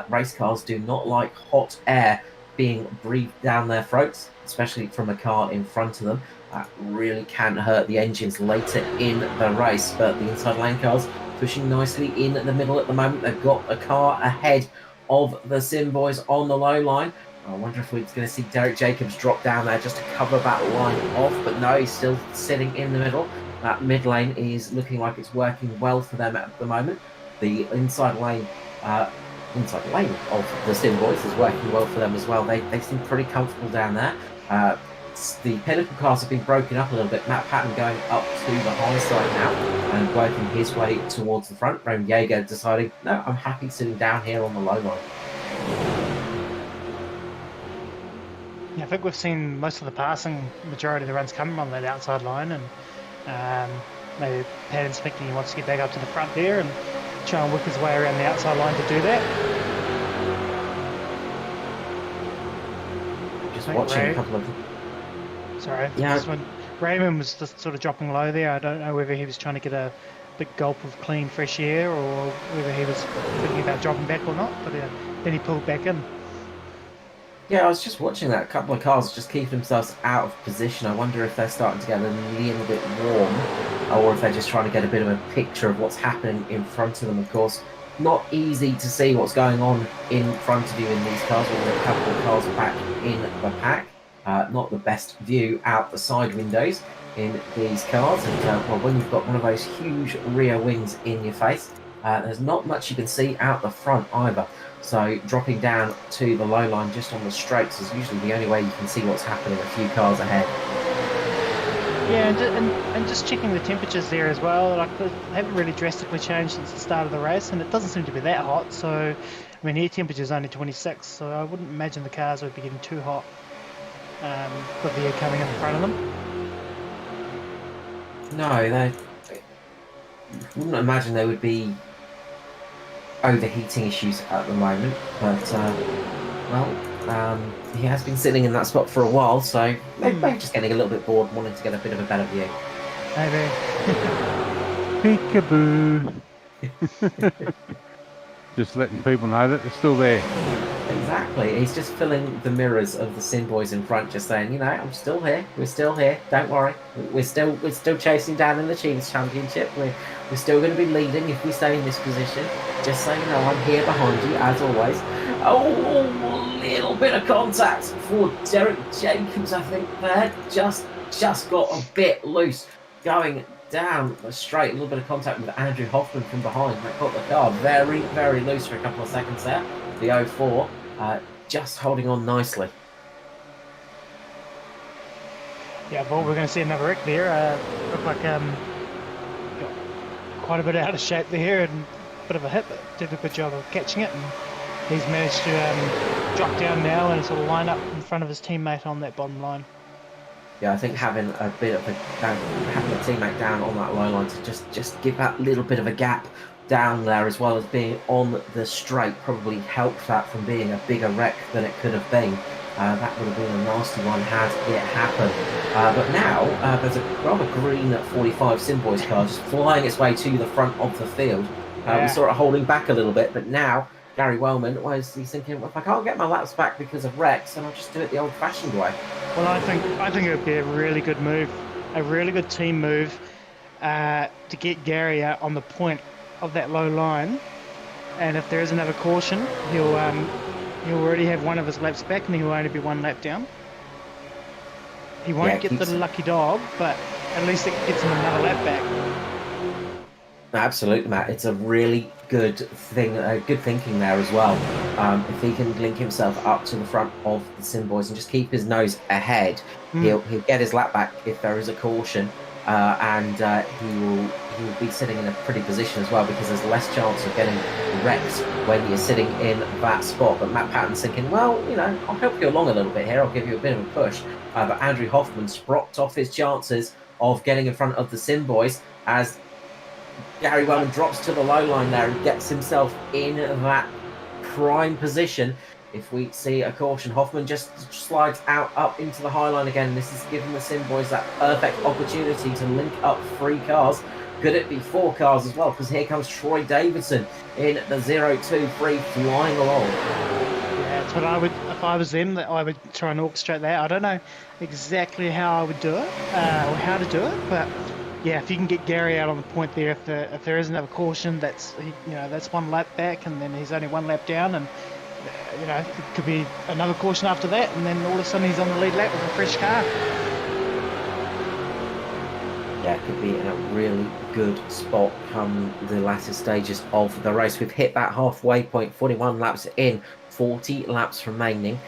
Speaker 1: Race cars do not like hot air being breathed down their throats, especially from a car in front of them. That really can hurt the engines later in the race, but the inside lane cars pushing nicely in the middle at the moment. They've got a car ahead of the Sim Boys on the low line. I wonder if we're going to see Derek Jacobs drop down there just to cover that line off, but no, he's still sitting in the middle. That mid lane is looking like it's working well for them at the moment. The inside lane of the Sim Boys is working well for them as well. They seem pretty comfortable down there. The Pinnacle cars have been broken up a little bit. Matt Patton going up to the high side now and working his way towards the front. Raymond Jaeger deciding, no, I'm happy sitting down here on the low line.
Speaker 2: Yeah, I think we've seen most of the passing, majority of the runs coming on that outside line, and maybe Patton's thinking he wants to get back up to the front there and try and work his way around the outside line to do that.
Speaker 1: Just
Speaker 2: think
Speaker 1: watching a couple of...
Speaker 2: Sorry.
Speaker 1: Yeah.
Speaker 2: Just when Raymond was just sort of dropping low there, I don't know whether he was trying to get a big gulp of clean, fresh air or whether he was thinking about dropping back or not, but then he pulled back in.
Speaker 1: Yeah, I was just watching that. A couple of cars just keep themselves out of position. I wonder if they're starting to get a little bit warm, or if they're just trying to get a bit of a picture of what's happening in front of them. Of course, not easy to see what's going on in front of you in these cars, with a couple of cars back in the pack. Not the best view out the side windows in these cars. And well, when you've got one of those huge rear wings in your face, there's not much you can see out the front either. So dropping down to the low line just on the straights is usually the only way you can see what's happening a few cars ahead.
Speaker 2: Yeah, and just checking the temperatures there as well. Like they haven't really drastically changed since the start of the race, and it doesn't seem to be that hot. So, I mean, air temperature is only 26, so I wouldn't imagine the cars would be getting too hot with the air coming in front of them.
Speaker 1: No, they wouldn't imagine there would be overheating issues at the moment, but he has been sitting in that spot for a while, so maybe just getting a little bit bored, wanting to get a bit of a better view.
Speaker 2: Maybe.
Speaker 3: Peekaboo. Just letting people know that they're still there.
Speaker 1: Exactly. He's just filling the mirrors of the Sim boys in front, just saying, you know, I'm still here. We're still here. Don't worry. We're still chasing down in the Chiefs Championship. We're still going to be leading if we stay in this position. Just so you know, I'm here behind you as always. Oh, a little bit of contact for Derek Jacobs, I think there. Just got a bit loose going down the straight. A little bit of contact with Andrew Hoffman from behind. That caught the car very, very loose for a couple of seconds there. The 04 just holding on nicely.
Speaker 2: Yeah, but we're going to see another wreck there. Looked like got quite a bit out of shape there and a bit of a hit, but did a good job of catching it. And he's managed to drop down now and sort of line up in front of his teammate on that bottom line.
Speaker 1: Yeah, I think having a teammate down on that low line to just give that little bit of a gap down there, as well as being on the straight, probably helped that from being a bigger wreck than it could have been. That would have been a nasty one had it happened. But now there's a rather green 45 Simboys car just flying its way to the front of the field. We saw it holding back a little bit, but now Gary Wellman he's thinking, well, if I can't get my laps back because of wrecks, then I'll just do it the old-fashioned way.
Speaker 2: Well, I think it would be a really good move, a really good team move to get Gary out on the point of that low line, and if there is another caution, he'll already have one of his laps back, and he'll only be one lap down. He won't get the lucky dog, but at least it gets him another lap back.
Speaker 1: Absolutely, Matt. It's a really good thing, good thinking there as well. If he can link himself up to the front of the Sim Boys and just keep his nose ahead, he'll get his lap back if there is a caution, and he will be sitting in a pretty position as well, because there's less chance of getting wrecked when you're sitting in that spot. But Matt Patton's thinking, well, you know, I'll help you along a little bit here. I'll give you a bit of a push. But Andrew Hoffman sprocked off his chances of getting in front of the Sim Boys as Gary Wellman drops to the low line there and gets himself in that prime position. If we see a caution, Hoffman just slides out up into the high line again. This is giving the Sim Boys that perfect opportunity to link up 3 cars. Could it be 4 cars as well? Because here comes Troy Davidson in the 023 flying along.
Speaker 2: Yeah, that's what I would, if I was them, that I would try and orchestrate that. I don't know exactly how I would do it, or how to do it, but yeah, if you can get Gary out on the point there, if there is another caution, that's one lap back, and then he's only 1 lap down, and it could be another caution after that, and then all of a sudden he's on the lead lap with a fresh car.
Speaker 1: Yeah, it could be in a really good spot come the latter stages of the race. We've hit that halfway point, 41 laps in, 40 laps remaining.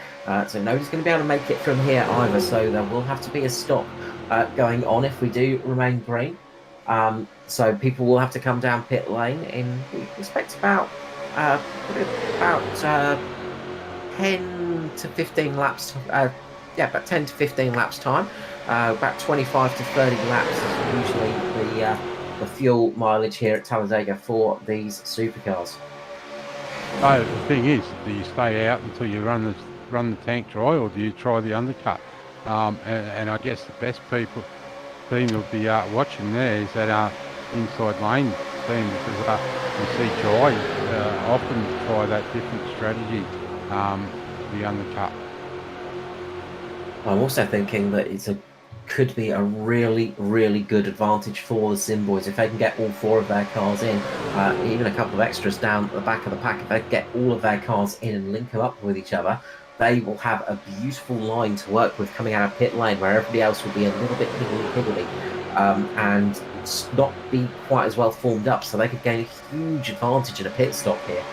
Speaker 1: So nobody's going to be able to make it from here either, so there will have to be a stop going on if we do remain green. So people will have to come down pit lane in, we expect about 10 to 15 laps, about 10 to 15 laps time. About 25 to 30 laps is usually the fuel mileage here at Talladega for these supercars.
Speaker 3: So the thing is, do you stay out until you run run the tank dry, or do you try the undercut? And I guess the best team will be watching there is that inside lane team, because you see Jai often try that different strategy, the undercut.
Speaker 1: I'm also thinking that could be a really, really good advantage for the Sim Boys if they can get all 4 of their cars in, even a couple of extras down the back of the pack. If they get all of their cars in and link them up with each other, they will have a beautiful line to work with coming out of pit lane, where everybody else will be a little bit higgledy-piggledy and not be quite as well formed up. So they could gain a huge advantage in a pit stop here,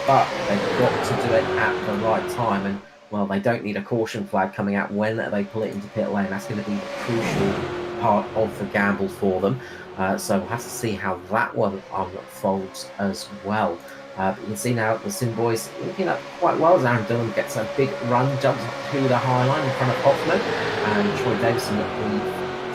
Speaker 1: but they've got to do it at the right time. And well, they don't need a caution flag coming out when they pull it into pit lane. That's going to be the crucial part of the gamble for them. So we'll have to see how that one unfolds as well. But you can see now the Sim Boys looking up quite well as Aaron Dillon gets a big run, jumps up to the high line in front of Hoffman, and Troy Davison, the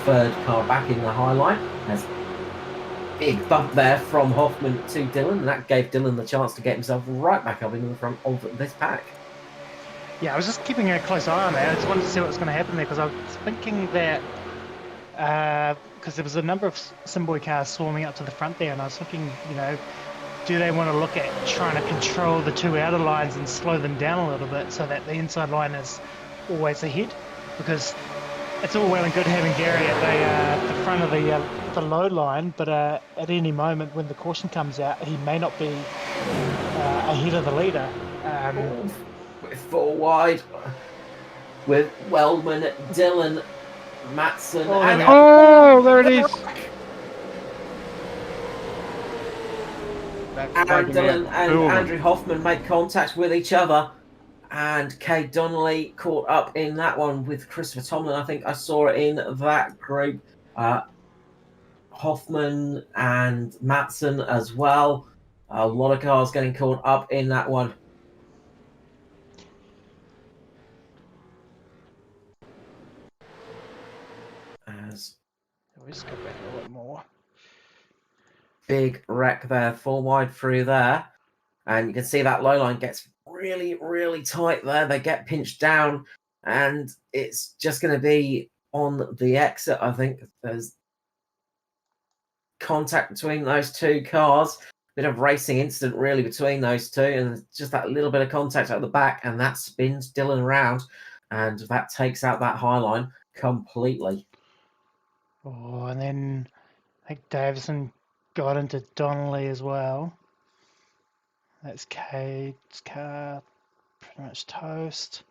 Speaker 1: 3rd car back in the high line, has a big bump there from Hoffman to Dillon, and that gave Dillon the chance to get himself right back up in the front of this pack.
Speaker 2: Yeah, I was just keeping a close eye on that. I just wanted to see what was going to happen there, because I was thinking that because there was a number of Simboy cars swarming up to the front there, and I was thinking, do they want to look at trying to control the 2 outer lines and slow them down a little bit so that the inside line is always ahead? Because it's all well and good having Gary at the front of the low line, but at any moment when the caution comes out, he may not be ahead of the leader.
Speaker 1: With 4 wide, with Wellman, Dillon, Matson,
Speaker 3: and there it is.
Speaker 1: Aaron Dillon and Andrew Hoffman made contact with each other, and Kay Donnelly caught up in that one with Christopher Tomlin. I think I saw it in that group. Hoffman and Matson as well. A lot of cars getting caught up in that one.
Speaker 2: We just go back a little bit more.
Speaker 1: Big wreck there, 4 wide through there. And you can see that low line gets really, really tight there. They get pinched down, and it's just going to be on the exit. I think there's contact between those 2 cars. Bit of racing incident really between those 2, and just that little bit of contact at the back, and that spins Dillon around, and that takes out that high line completely.
Speaker 2: Oh, and then I think Davison got into Donnelly as well. That's Cade's car, pretty much toast.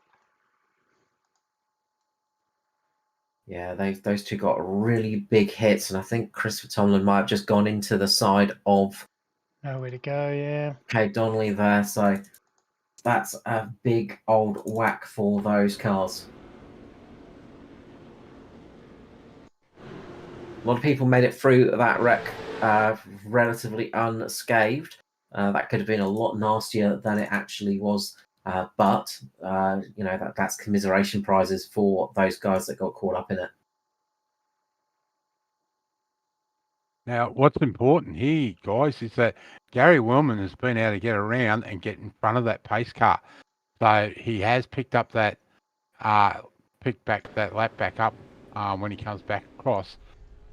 Speaker 1: Yeah, those 2 got really big hits, and I think Christopher Tomlin might have just gone into the side of
Speaker 2: Nowhere to go, yeah.
Speaker 1: Kay Donnelly there, so that's a big old whack for those cars. A lot of people made it through that wreck relatively unscathed. That could have been a lot nastier than it actually was, but that's commiseration prizes for those guys that got caught up in it.
Speaker 3: Now, what's important here, guys, is that Gary Wellman has been able to get around and get in front of that pace car. So he has picked up that, lap back up when he comes back across.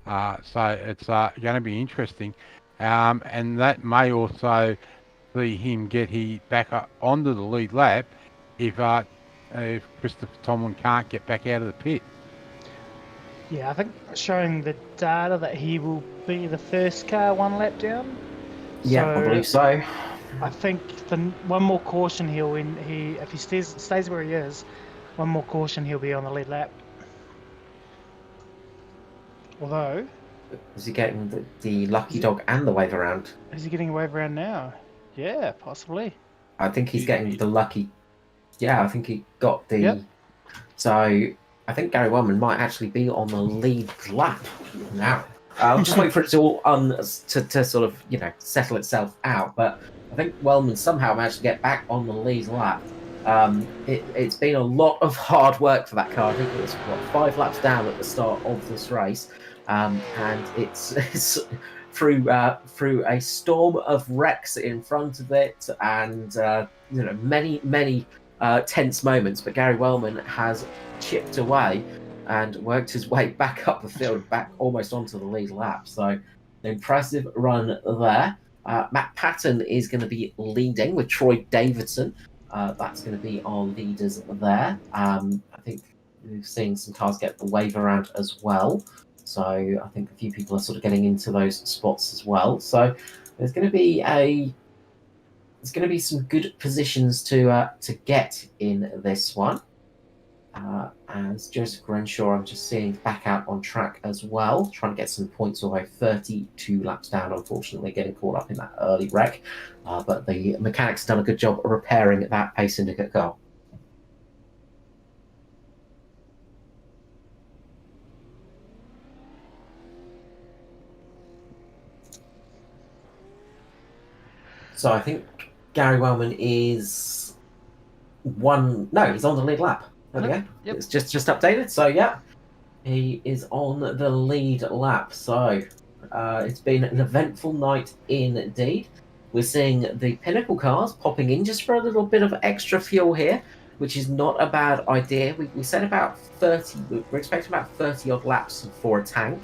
Speaker 3: So it's going to be interesting. And that may also see him get back up onto the lead lap if Christopher Tomlin can't get back out of the pit.
Speaker 2: Yeah, I think showing the data that he will be the first car 1 lap down.
Speaker 1: Yeah, I believe so.
Speaker 2: I think one more caution if he stays where he is, 1 more caution he'll be on the lead lap. Although,
Speaker 1: is he getting the lucky dog and the wave around?
Speaker 2: Is he getting a wave around now? Yeah, possibly.
Speaker 1: I think he's getting the lucky. Yeah, I think he got the.
Speaker 2: Yep.
Speaker 1: So I think Gary Wellman might actually be on the lead lap now. I'll just wait for it to all to sort of settle itself out. But I think Wellman somehow managed to get back on the lead lap. It's been a lot of hard work for that car. I think it was 5 laps down at the start of this race, and it's through a storm of wrecks in front of it, and many tense moments, but Gary Wellman has chipped away and worked his way back up the field, back almost onto the lead lap. So an impressive run there. Matt Patton is going to be leading with Troy Davidson. That's going to be our leaders there. I think we've seen some cars get the wave around as well. So I think a few people are sort of getting into those spots as well. So there's going to be some good positions to get in this one. As Joseph Grenshaw, I'm just seeing back out on track as well, trying to get some points away. 32 laps down, unfortunately, getting caught up in that early wreck. But the mechanics done a good job of repairing that pace syndicate car. So I think Gary Wellman is he's on the lead lap. There we go.
Speaker 2: Yep.
Speaker 1: It's just updated. So yeah, he is on the lead lap. So it's been an eventful night indeed. We're seeing the Pinnacle cars popping in just for a little bit of extra fuel here, which is not a bad idea. We said about 30. We're expecting about 30 odd laps for a tank,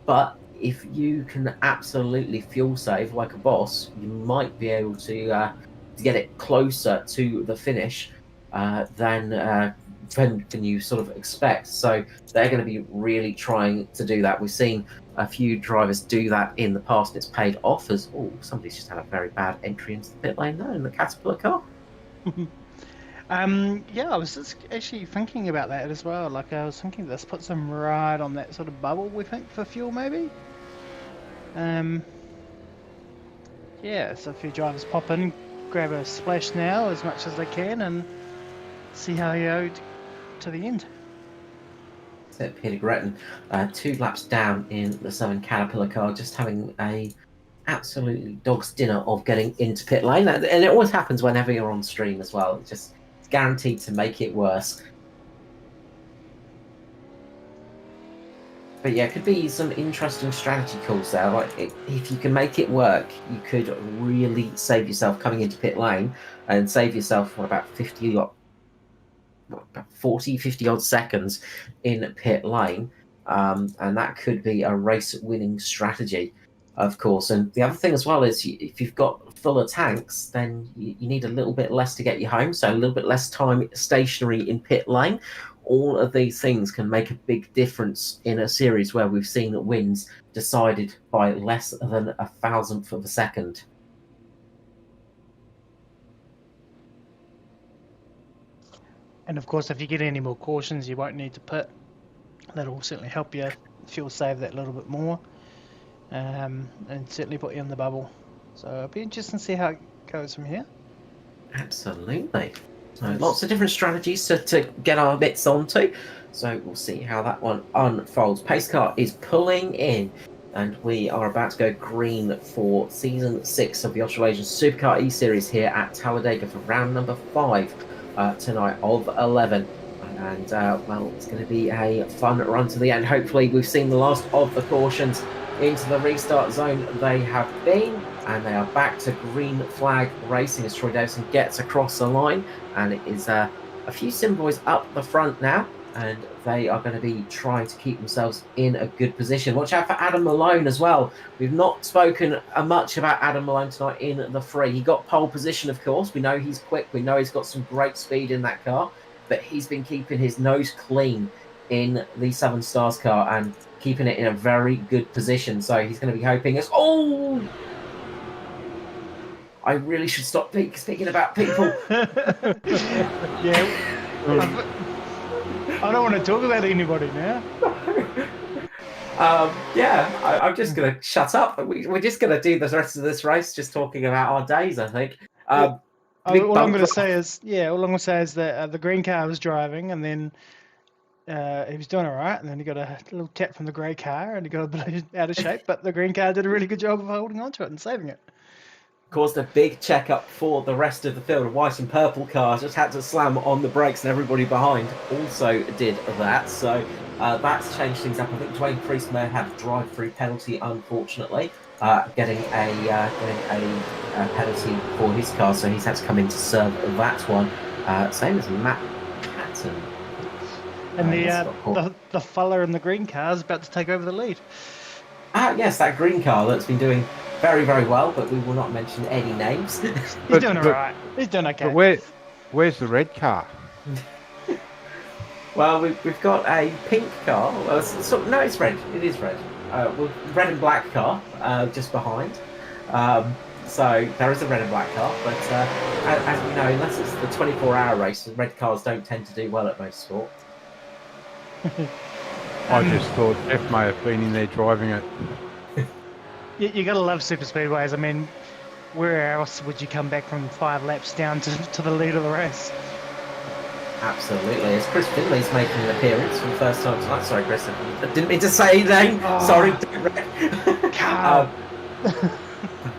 Speaker 1: but if you can absolutely fuel save like a boss, you might be able to get it closer to the finish than you sort of expect. So they're going to be really trying to do that. We've seen a few drivers do that in the past, and it's paid off. As somebody's just had a very bad entry into the pit lane there in the Caterpillar car.
Speaker 2: Yeah, I was just actually thinking about that as well. Like, I was thinking this puts them right on that sort of bubble, we think, for fuel maybe. Yeah, so a few drivers pop in, grab a splash now as much as they can, and see how you go to the end.
Speaker 1: So Peter Gretton, 2 laps down in the 7 Caterpillar car, just having a absolutely dog's dinner of getting into pit lane, and it always happens whenever you're on stream as well. It's guaranteed to make it worse. But yeah, it could be some interesting strategy calls there. Like, if you can make it work, you could really save yourself coming into pit lane and save yourself about 50 odd seconds in pit lane. And that could be a race-winning strategy, of course. And the other thing as well is, if you've got fuller tanks, then you need a little bit less to get you home, so a little bit less time stationary in pit lane. All of these things can make a big difference in a series where we've seen wins decided by less than a thousandth of a second.
Speaker 2: And of course, if you get any more cautions, you won't need to pit. That'll certainly help you fuel save that little bit more, and certainly put you in the bubble. So it'll be interesting to see how it goes from here.
Speaker 1: Absolutely. So lots of different strategies to get our bits onto. So we'll see how that one unfolds. Pace car is pulling in, and we are about to go green for Season 6 of the Australasian Supercar eSeries here at Talladega for round number 5 tonight of 11. And, well, it's going to be a fun run to the end. Hopefully, we've seen the last of the cautions into the restart zone. They have been, and they are back to green flag racing as Troy Davison gets across the line. And it is a few Sim boys up the front now, and they are going to be trying to keep themselves in a good position. Watch out for Adam Malone as well. We've not spoken much about Adam Malone tonight in the free. He got pole position, of course. We know he's quick. We know he's got some great speed in that car, but he's been keeping his nose clean in the 7 Stars car and keeping it in a very good position. So he's going to be hoping as... Oh! I really should stop speaking about people.
Speaker 2: Yeah. I don't want to talk about anybody now.
Speaker 1: I'm just going to shut up. We're just going to do the rest of this race just talking about our days, I think.
Speaker 2: All I'm going to say is that the green car was driving, and then he was doing all right, and then he got a little tap from the grey car, and he got a bit out of shape, but the green car did a really good job of holding on to it and saving it.
Speaker 1: Caused a big checkup for the rest of the field. White and purple cars just had to slam on the brakes, and everybody behind also did that. So that's changed things up. I think Dwayne Priest may have had a drive-through penalty, unfortunately, getting a penalty for his car, so he's had to come in to serve that one. Same as Matt Patton.
Speaker 2: And
Speaker 1: Yes, of course.
Speaker 2: the fella in the green car is about to take over the lead.
Speaker 1: Yes, that green car that's been doing very, very well, but we will not mention any names.
Speaker 2: He's doing all right. He's doing okay.
Speaker 3: But where's the red car?
Speaker 1: Well, we've got a pink car. Well, no, it's red. It is red. Red and black car just behind. So there is a red and black car, but as we know, unless it's the 24-hour race, the red cars don't tend to do well at motorsport.
Speaker 3: I just thought Jeff may have been in there driving it.
Speaker 2: You got to love super speedways. I mean, where else would you come back from 5 laps down to the lead of the race?
Speaker 1: Absolutely. As Chris Finley's making an appearance for the first time tonight. Sorry, Chris, I didn't mean to say your name.
Speaker 2: Oh.
Speaker 1: Sorry.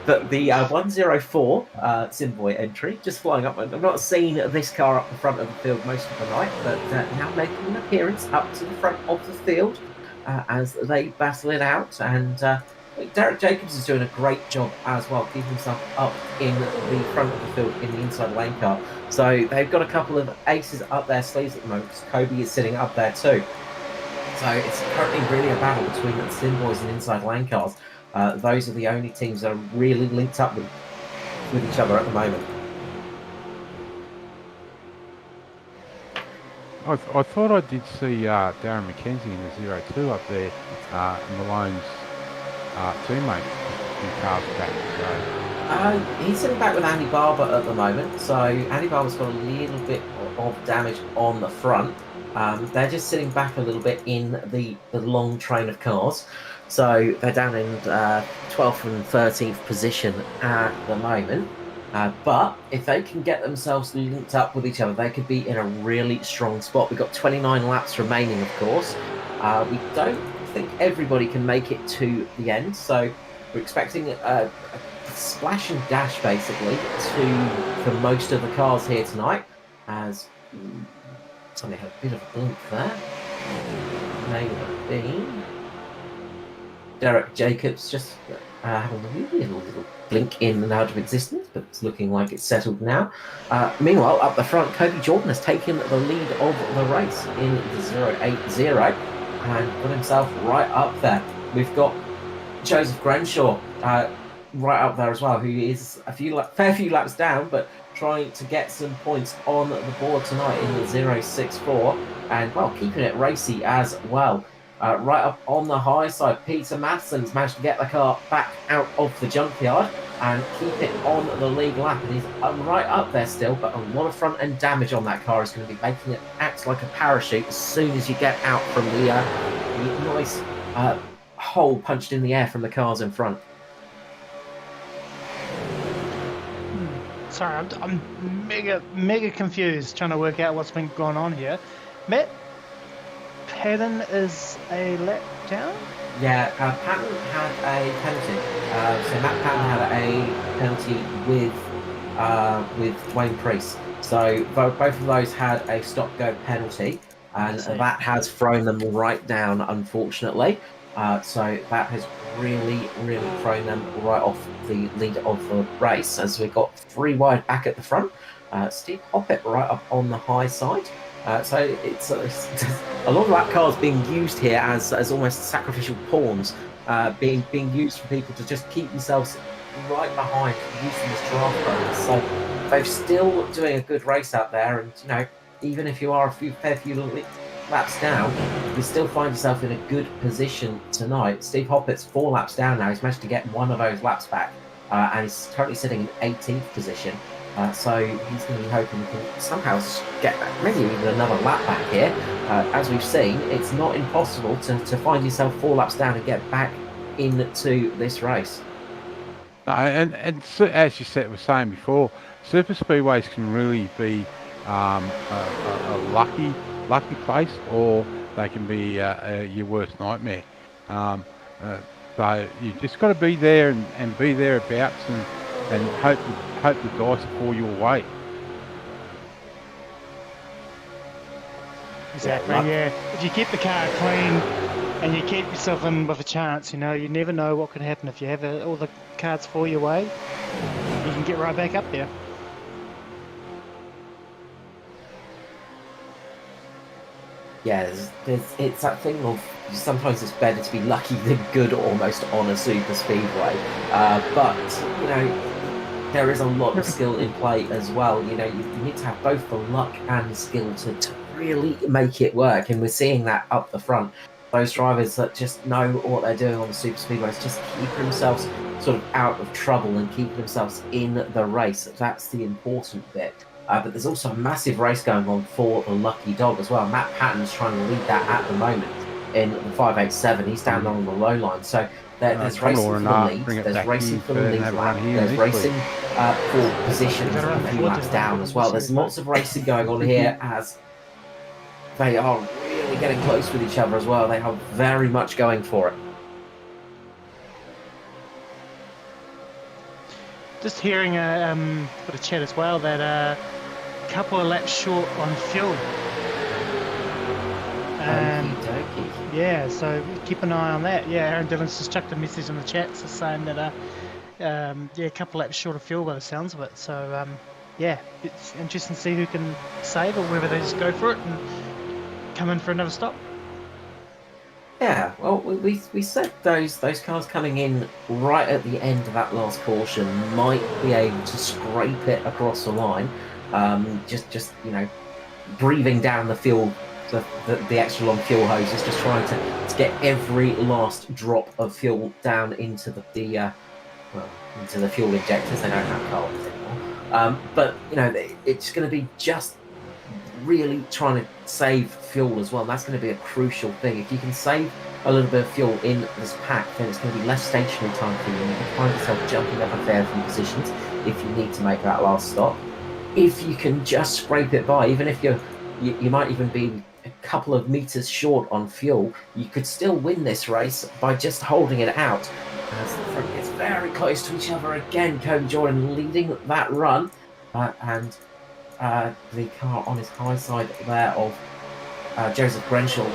Speaker 1: But the 104 Simboy entry, just flying up. I've not seen this car up the front of the field most of the night, but now making an appearance up to the front of the field as they battle it out. And Derek Jacobs is doing a great job as well, keeping himself up in the front of the field in the inside lane car. So they've got a couple of aces up their sleeves at the moment. Kobe is sitting up there too. So it's currently really a battle between the Simboys and inside lane cars. Those are the only teams that are really linked up with each other at the moment.
Speaker 3: I thought I did see Darren McKenzie in the 02 up there, Malone's teammate in cars back. So.
Speaker 1: He's sitting back with Andy Barber at the moment. So Andy Barber's got a little bit of damage on the front. They're just sitting back a little bit in the long train of cars. So they're down in 12th and 13th position at the moment. But if they can get themselves linked up with each other, they could be in a really strong spot. We've got 29 laps remaining, of course. We don't think everybody can make it to the end. So we're expecting a splash and dash, basically, for most of the cars here tonight. As somebody had a bit of a blink there. May have been Derek Jacobs just having a little blink in and out of existence, but it's looking like it's settled now. Meanwhile, up the front, Cody Jordan has taken the lead of the race in the 080 and got himself right up there. We've got Joseph Grenshaw right up there as well, who is fair few laps down, but trying to get some points on the board tonight in the 064, and well, keeping it racy as well. Right up on the high side, Peter Matheson's managed to get the car back out of the junkyard and keep it on the lead lap, and he's right up there still, but a lot of front end damage on that car is going to be making it act like a parachute as soon as you get out from the nice hole punched in the air from the cars in front.
Speaker 2: Sorry, I'm mega confused trying to work out what's been going on here. Matt Patton is a lap down?
Speaker 1: Yeah, Patton had a penalty. So Matt Patton had a penalty with Dwayne Priest. So both of those had a stop-go penalty, and that has thrown them right down, unfortunately. So that has really thrown them right off the lead of the race, as we've got 3 wide back at the front. Steve Hoppett right up on the high side. So it's a lot of lap cars being used here as almost sacrificial pawns, being used for people to just keep themselves right behind using this draft bonus. So they're still doing a good race out there, and you know, even if you are a fair few laps down, you still find yourself in a good position tonight. Steve Hoppett's 4 laps down now. He's managed to get one of those laps back, and he's currently sitting in 18th position. So he's going to be hoping he can somehow get maybe even another lap back here. As we've seen, it's not impossible to find yourself 4 laps down and get back into this race.
Speaker 3: And so, as you said, was saying before, super speedways can really be a lucky place, or they can be your worst nightmare. So you just got to be there and be thereabouts and hope the dice fall your way.
Speaker 2: Exactly, yeah. If you keep the car clean and you keep yourself in with a chance, you know, you never know what could happen. If you have all the cards fall your way, you can get right back up there.
Speaker 1: yeah, it's that thing of sometimes it's better to be lucky than good almost on a super speedway. But there is a lot of skill in play as well. You need to have both the luck and the skill to really make it work, and we're seeing that up the front. Those drivers that just know what they're doing on the super speedways, just keeping themselves sort of out of trouble and keeping themselves in the race. That's the important bit. But there's also a massive race going on for the lucky dog as well. Matt Patton's trying to lead that at the moment in the 587. He's down there on the low line. So there's racing for the lead. There's racing for the lead lap. There's racing for positions a few laps down as well. There's lots of racing going on here as they are really getting close with each other as well. They are very much going for it.
Speaker 2: Just hearing a bit of chat as well that a couple of laps short on fuel. Yeah, so keep an eye on that. Yeah, Aaron Dillon's just chucked a message in the chat saying that a couple laps short of fuel by the sounds of it. So yeah, it's interesting to see who can save or whether they just go for it and come in for another stop.
Speaker 1: Yeah, well, we said those cars coming in right at the end of that last caution might be able to scrape it across the line. Just breathing down the fuel, the extra long fuel hoses, just trying to get every last drop of fuel down into into the fuel injectors. They don't have carbons anymore. But it's going to be just really trying to save fuel as well. That's going to be a crucial thing. If you can save a little bit of fuel in this pack, then it's going to be less stationary time for you. You can find yourself jumping up a fair few positions if you need to make that last stop. If you can just scrape it by, even if you might even be a couple of meters short on fuel, you could still win this race by just holding it out. As the front gets very close to each other again, Kobe Jordan leading that run, and the car on his high side there of Joseph Grenshaw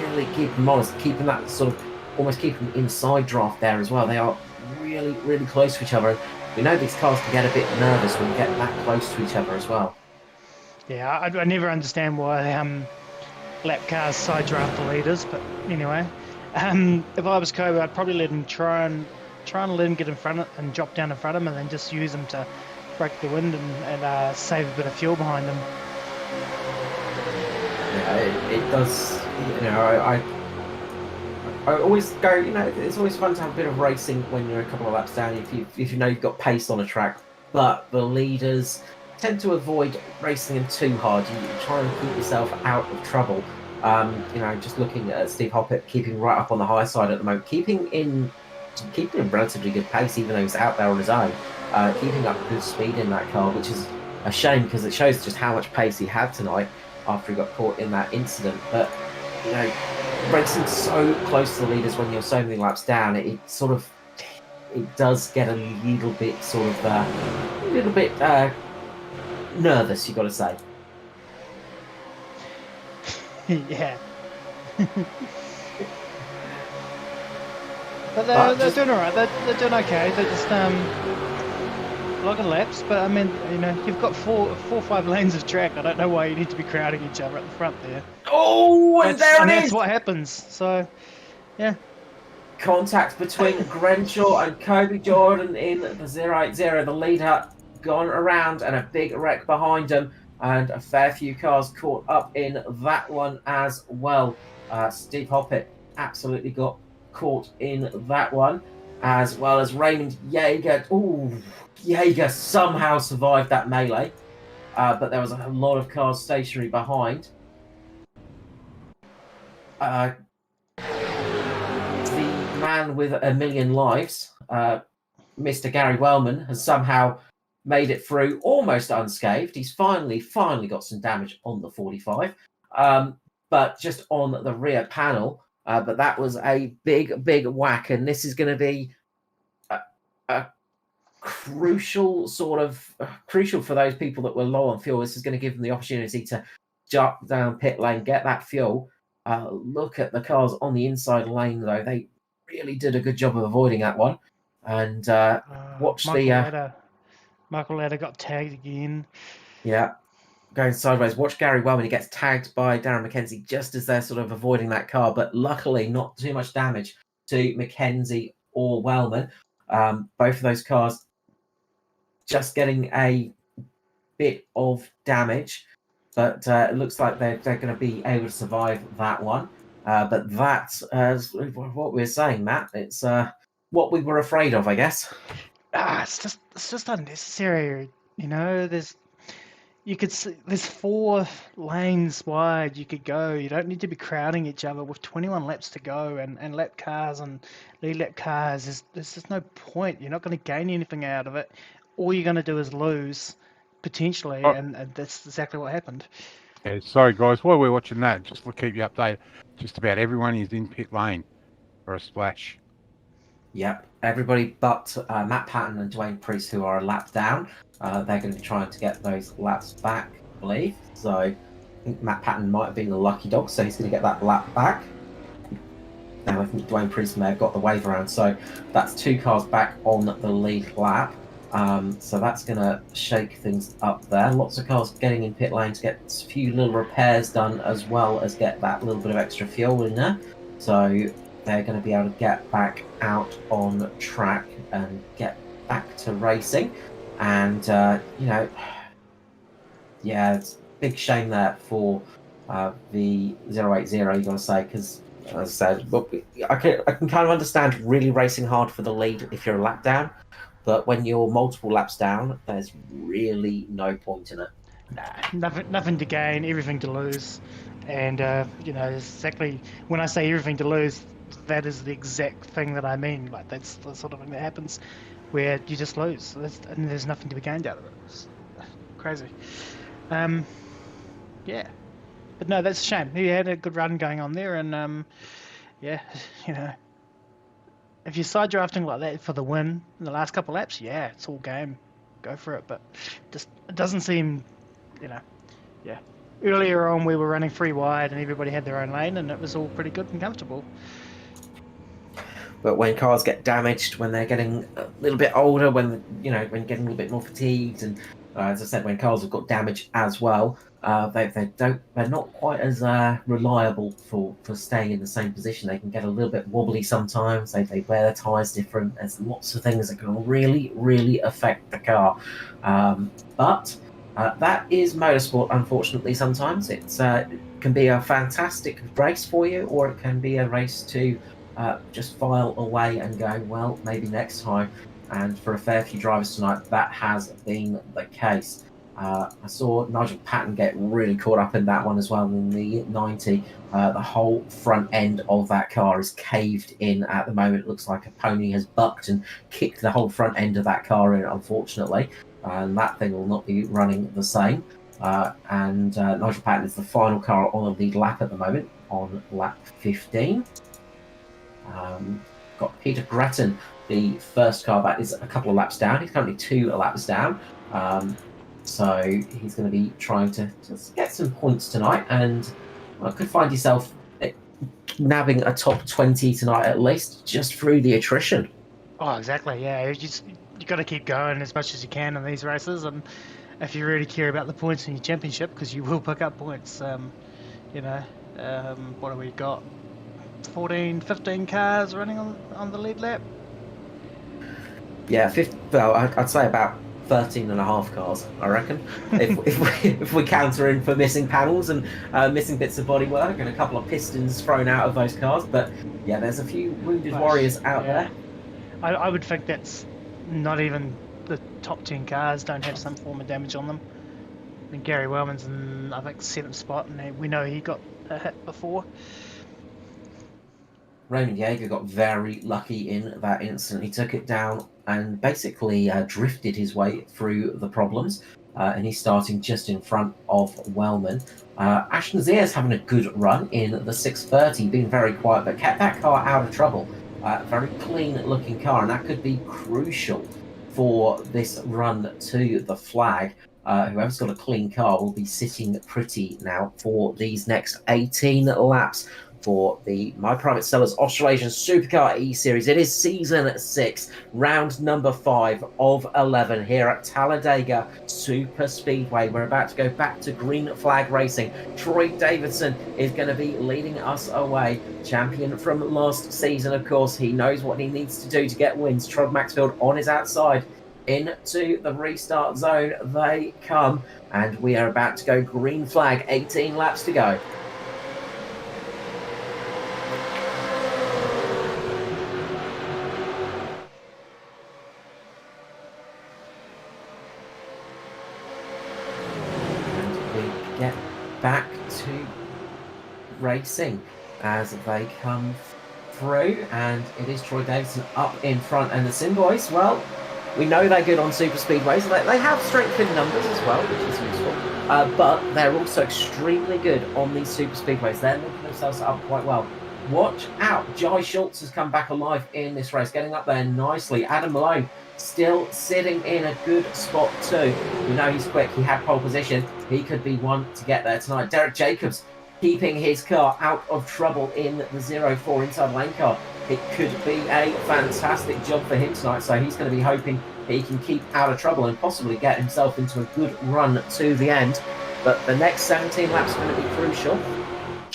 Speaker 1: really keeping him honest, keeping that sort of almost keeping inside draft there as well. They are really, really close to each other. We know these cars can get a bit nervous when you get that close to each other as well.
Speaker 2: Yeah, I never understand why lap cars side draft the leaders, but anyway, if I was Kobe, I'd probably let him try and let him get in front of, and drop down in front of him, and then just use him to break the wind and save a bit of fuel behind them.
Speaker 1: Yeah, it does. I always go. It's always fun to have a bit of racing when you're a couple of laps down. If you know you've got pace on a track, but the leaders tend to avoid racing them too hard. You try and keep yourself out of trouble. Just looking at Steve Hoppett keeping right up on the high side at the moment, keeping in relatively good pace, even though he's out there on his own. Keeping up good speed in that car, which is a shame because it shows just how much pace he had tonight after he got caught in that incident. But racing so close to the leaders when you're so many laps down, it does get a little bit nervous. You got to say.
Speaker 2: Yeah. But they're doing all right. They're doing okay. They're just logging laps. But I mean, you've got four or five lanes of track. I don't know why you need to be crowding each other at the front there.
Speaker 1: Oh, and
Speaker 2: that's what happens. So, yeah.
Speaker 1: Contact between Grenshaw and Kobe Jordan in the 080. The leader gone around and a big wreck behind him, and a fair few cars caught up in that one as well. Steve Hoppett absolutely got caught in that one, as well as Raymond Yeager. Yeager somehow survived that melee, but there was a lot of cars stationary behind. The man with a million lives, Mr. Gary Wellman, has somehow made it through almost unscathed. He's finally got some damage on the 45, but just on the rear panel. But that was a big whack, and this is going to be a crucial for those people that were low on fuel. This is going to give them the opportunity to jump down pit lane, get that fuel. Look at the cars on the inside lane, though. They really did a good job of avoiding that one. And watch
Speaker 2: Michael Ladder got tagged again.
Speaker 1: Yeah. going sideways. Watch Gary Wellman. He gets tagged by Darren McKenzie just as they're sort of avoiding that car, but luckily not too much damage to McKenzie or Wellman. Both of those cars just getting a bit of damage, but it looks like they're going to be able to survive that one. But that's what we were saying, Matt. It's what we were afraid of, I guess.
Speaker 2: It's just unnecessary. You know, there's 4 lanes wide you could go. You don't need to be crowding each other with 21 laps to go and lap cars and lead lap cars. There's just no point. You're not going to gain anything out of it. All you're going to do is lose, potentially, and that's exactly what happened.
Speaker 3: Yeah, sorry, guys. While we're watching that, just to keep you updated, just about everyone is in pit lane for a splash.
Speaker 1: Yep, everybody but Matt Patton and Dwayne Priest, who are a lap down. They're going to be trying to get those laps back, I believe. So I think Matt Patton might have been the lucky dog, so he's going to get that lap back. Now I think Dwayne Priest may have got the wave around, so that's 2 cars back on the lead lap. So that's going to shake things up there. Lots of cars getting in pit lane to get a few little repairs done, as well as get that little bit of extra fuel in there. So they're going to be able to get back out on track and get back to racing. And, yeah, it's a big shame there for the 080, you got to say, because, as I said, look, I can kind of understand really racing hard for the lead if you're a lap down, but when you're multiple laps down, there's really no point in it.
Speaker 2: Nothing to gain, everything to lose. And, exactly when I say everything to lose, that is the exact thing that I mean. Like, that's the sort of thing that happens where you just lose, and there's nothing to be gained out of it. It's crazy. Yeah. But no, that's a shame. He had a good run going on there, and if you're side drafting like that for the win in the last couple of laps, yeah, it's all game. Go for it. But just it doesn't seem, yeah. Earlier on, we were running 3 wide, and everybody had their own lane, and it was all pretty good and comfortable.
Speaker 1: But when cars get damaged, when they're getting a little bit older, when getting a little bit more fatigued, and as I said, when cars have got damage as well, they're not quite as reliable for staying in the same position. They can get a little bit wobbly sometimes. They wear their tyres different. There's lots of things that can really, really affect the car. But that is motorsport, unfortunately. Sometimes it can be a fantastic race for you, or it can be a race to just file away and go, well, maybe next time. And for a fair few drivers tonight, that has been the case. I saw Nigel Patton get really caught up in that one as well in the 90. The whole front end of that car is caved in at the moment. It looks like a pony has bucked and kicked the whole front end of that car in, unfortunately. And that thing will not be running the same. And Nigel Patton is the final car on the lead lap at the moment, on lap 15. Got Peter Grattan, the first car back, is a couple of laps down. He's currently 2 laps down. So he's going to be trying to just get some points tonight, and could find yourself nabbing a top 20 tonight at least, just through the attrition.
Speaker 2: Oh, exactly. Yeah, you got to keep going as much as you can in these races, and if you really care about the points in your championship, because you will pick up points. What have we got? 14, 15 cars running on the lead lap.
Speaker 1: Yeah, I'd say about 13 and a half cars, I reckon, if we counter in for missing panels and missing bits of bodywork and a couple of pistons thrown out of those cars. But yeah, there's a few wounded warriors out there.
Speaker 2: I would think that's not even the top 10 cars don't have some form of damage on them. I mean, Gary Wellman's in, I think, 7th spot, and we know he got a hit before.
Speaker 1: Raymond Yeager got very lucky in that incident. He took it down and basically drifted his way through the problems, and he's starting just in front of Wellman. Ashton Zier's having a good run in the 630, being very quiet, but kept that car out of trouble. Very clean looking car, and that could be crucial for this run to the flag. Whoever's got a clean car will be sitting pretty now for these next 18 laps. for the My Private Sellers Australasian Supercar eSeries. It is season 6, round number 5 of 11 here at Talladega Super Speedway. We're about to go back to green flag racing. Troy Davidson is going to be leading us away. Champion from last season, of course. He knows what he needs to do to get wins. Trod Maxfield on his outside. Into the restart zone they come, and we are about to go green flag. 18 laps to go. Get back to racing as they come through, and it is Troy Davidson up in front, and the Sim Boys, well, we know they're good on super speedways. They have strength in numbers as well, which is useful, but they're also extremely good on these super speedways. They're making themselves up quite well. Watch out, Jai Schultz has come back alive in this race, getting up there nicely. Adam Malone still sitting in a good spot too. We know he's quick, he had pole position, he could be one to get there tonight. Derek Jacobs keeping his car out of trouble in the 0-4 inside lane car. It could be a fantastic job for him tonight, so he's going to be hoping he can keep out of trouble and possibly get himself into a good run to the end. But the next 17 laps are going to be crucial.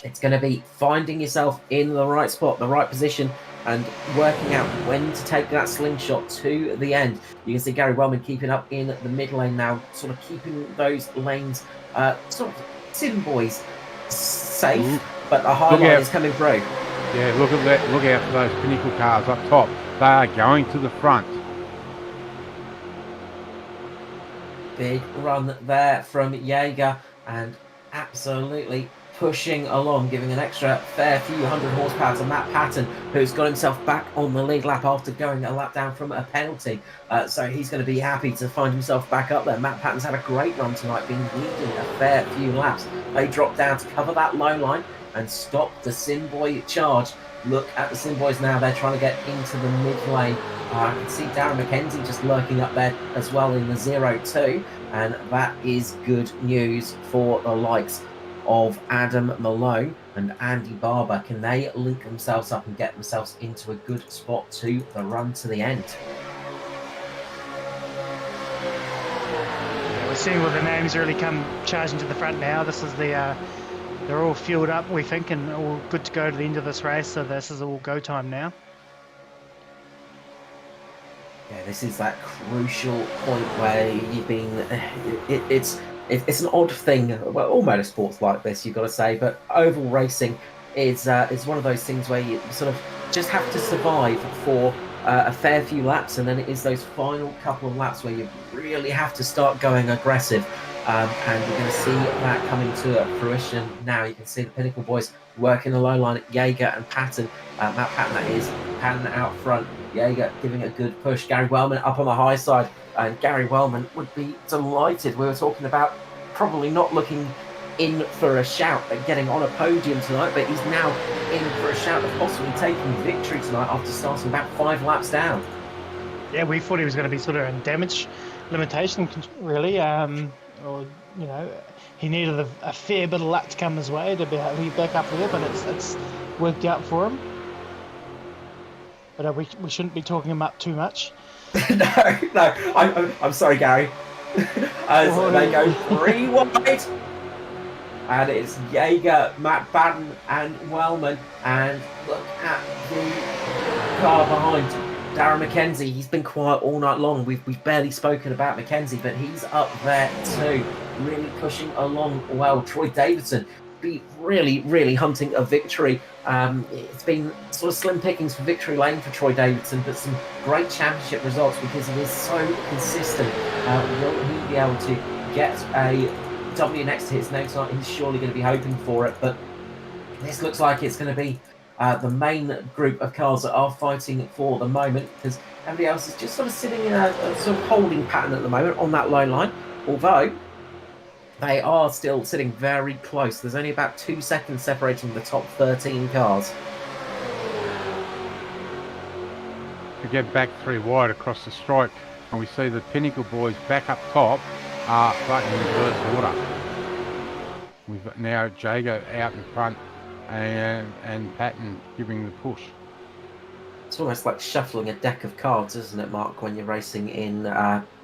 Speaker 1: It's going to be finding yourself in the right spot, the right position, and working out when to take that slingshot to the end. You can see Gary Wellman keeping up in the mid lane now, sort of keeping those lanes sort of Sim Boys safe, but the high line is coming through.
Speaker 3: Yeah, look at that. Look out for those Pinnacle cars up top. They are going to the front.
Speaker 1: Big run there from Jaeger, and absolutely pushing along, giving an extra fair few hundred horsepower to Matt Patton, who's got himself back on the lead lap after going a lap down from a penalty. So he's going to be happy to find himself back up there. Matt Patton's had a great run tonight, been leading a fair few laps. They drop down to cover that low line and stop the Simboy charge. Look at the Simboys now, they're trying to get into the mid lane. I can see Darren McKenzie just lurking up there as well in the 0-2, and that is good news for the likes of Adam Malone and Andy Barber. Can they link themselves up and get themselves into a good spot to the run to the end?
Speaker 2: Yeah, we're seeing all the names really come charging to the front now. This is the they're all fueled up, we think, and all good to go to the end of this race, so this is all go time now.
Speaker 1: Yeah, this is that crucial point where you've been... It's an odd thing. Well, all motorsports like this, you've got to say, but oval racing is one of those things where you sort of just have to survive for a fair few laps, and then it is those final couple of laps where you really have to start going aggressive. And you're going to see that coming to fruition now. You can see the Pinnacle Boys working the low line, Jaeger and Patton. Matt Patton, that is, Patton out front. Jaeger giving a good push. Gary Wellman up on the high side. And Gary Wellman would be delighted. We were talking about probably not looking in for a shout at getting on a podium tonight, but he's now in for a shout of possibly taking victory tonight after starting about 5 laps down.
Speaker 2: Yeah, we thought he was going to be sort of in damage limitation, really. Or, you know, he needed a fair bit of luck to come his way to be able to get back up there, but it's worked out for him. But we shouldn't be talking him up too much.
Speaker 1: no, I'm sorry, Gary. As they go 3 wide, and it's Jaeger, Matt Patton, and Wellman. And look at the car behind Darren McKenzie. He's been quiet all night long. We've barely spoken about McKenzie, but he's up there too, really pushing along well. Troy Davidson be really hunting a victory. It's been sort of slim pickings for victory lane for Troy Davidson, but some great championship results because he is so consistent. Will he be able to get a W next to his name tonight? He's surely going to be hoping for it, but this looks like it's going to be the main group of cars that are fighting for the moment, because everybody else is just sort of sitting in a sort of holding pattern at the moment on that low line, although they are still sitting very close. There's only about 2 seconds separating the top 13 cars.
Speaker 3: We get back 3 wide across the stripe, and we see the Pinnacle Boys back up top, but in reverse order. We've got now Jago out in front and Patton giving the push.
Speaker 1: It's almost like shuffling a deck of cards, isn't it, Mark, when you're racing in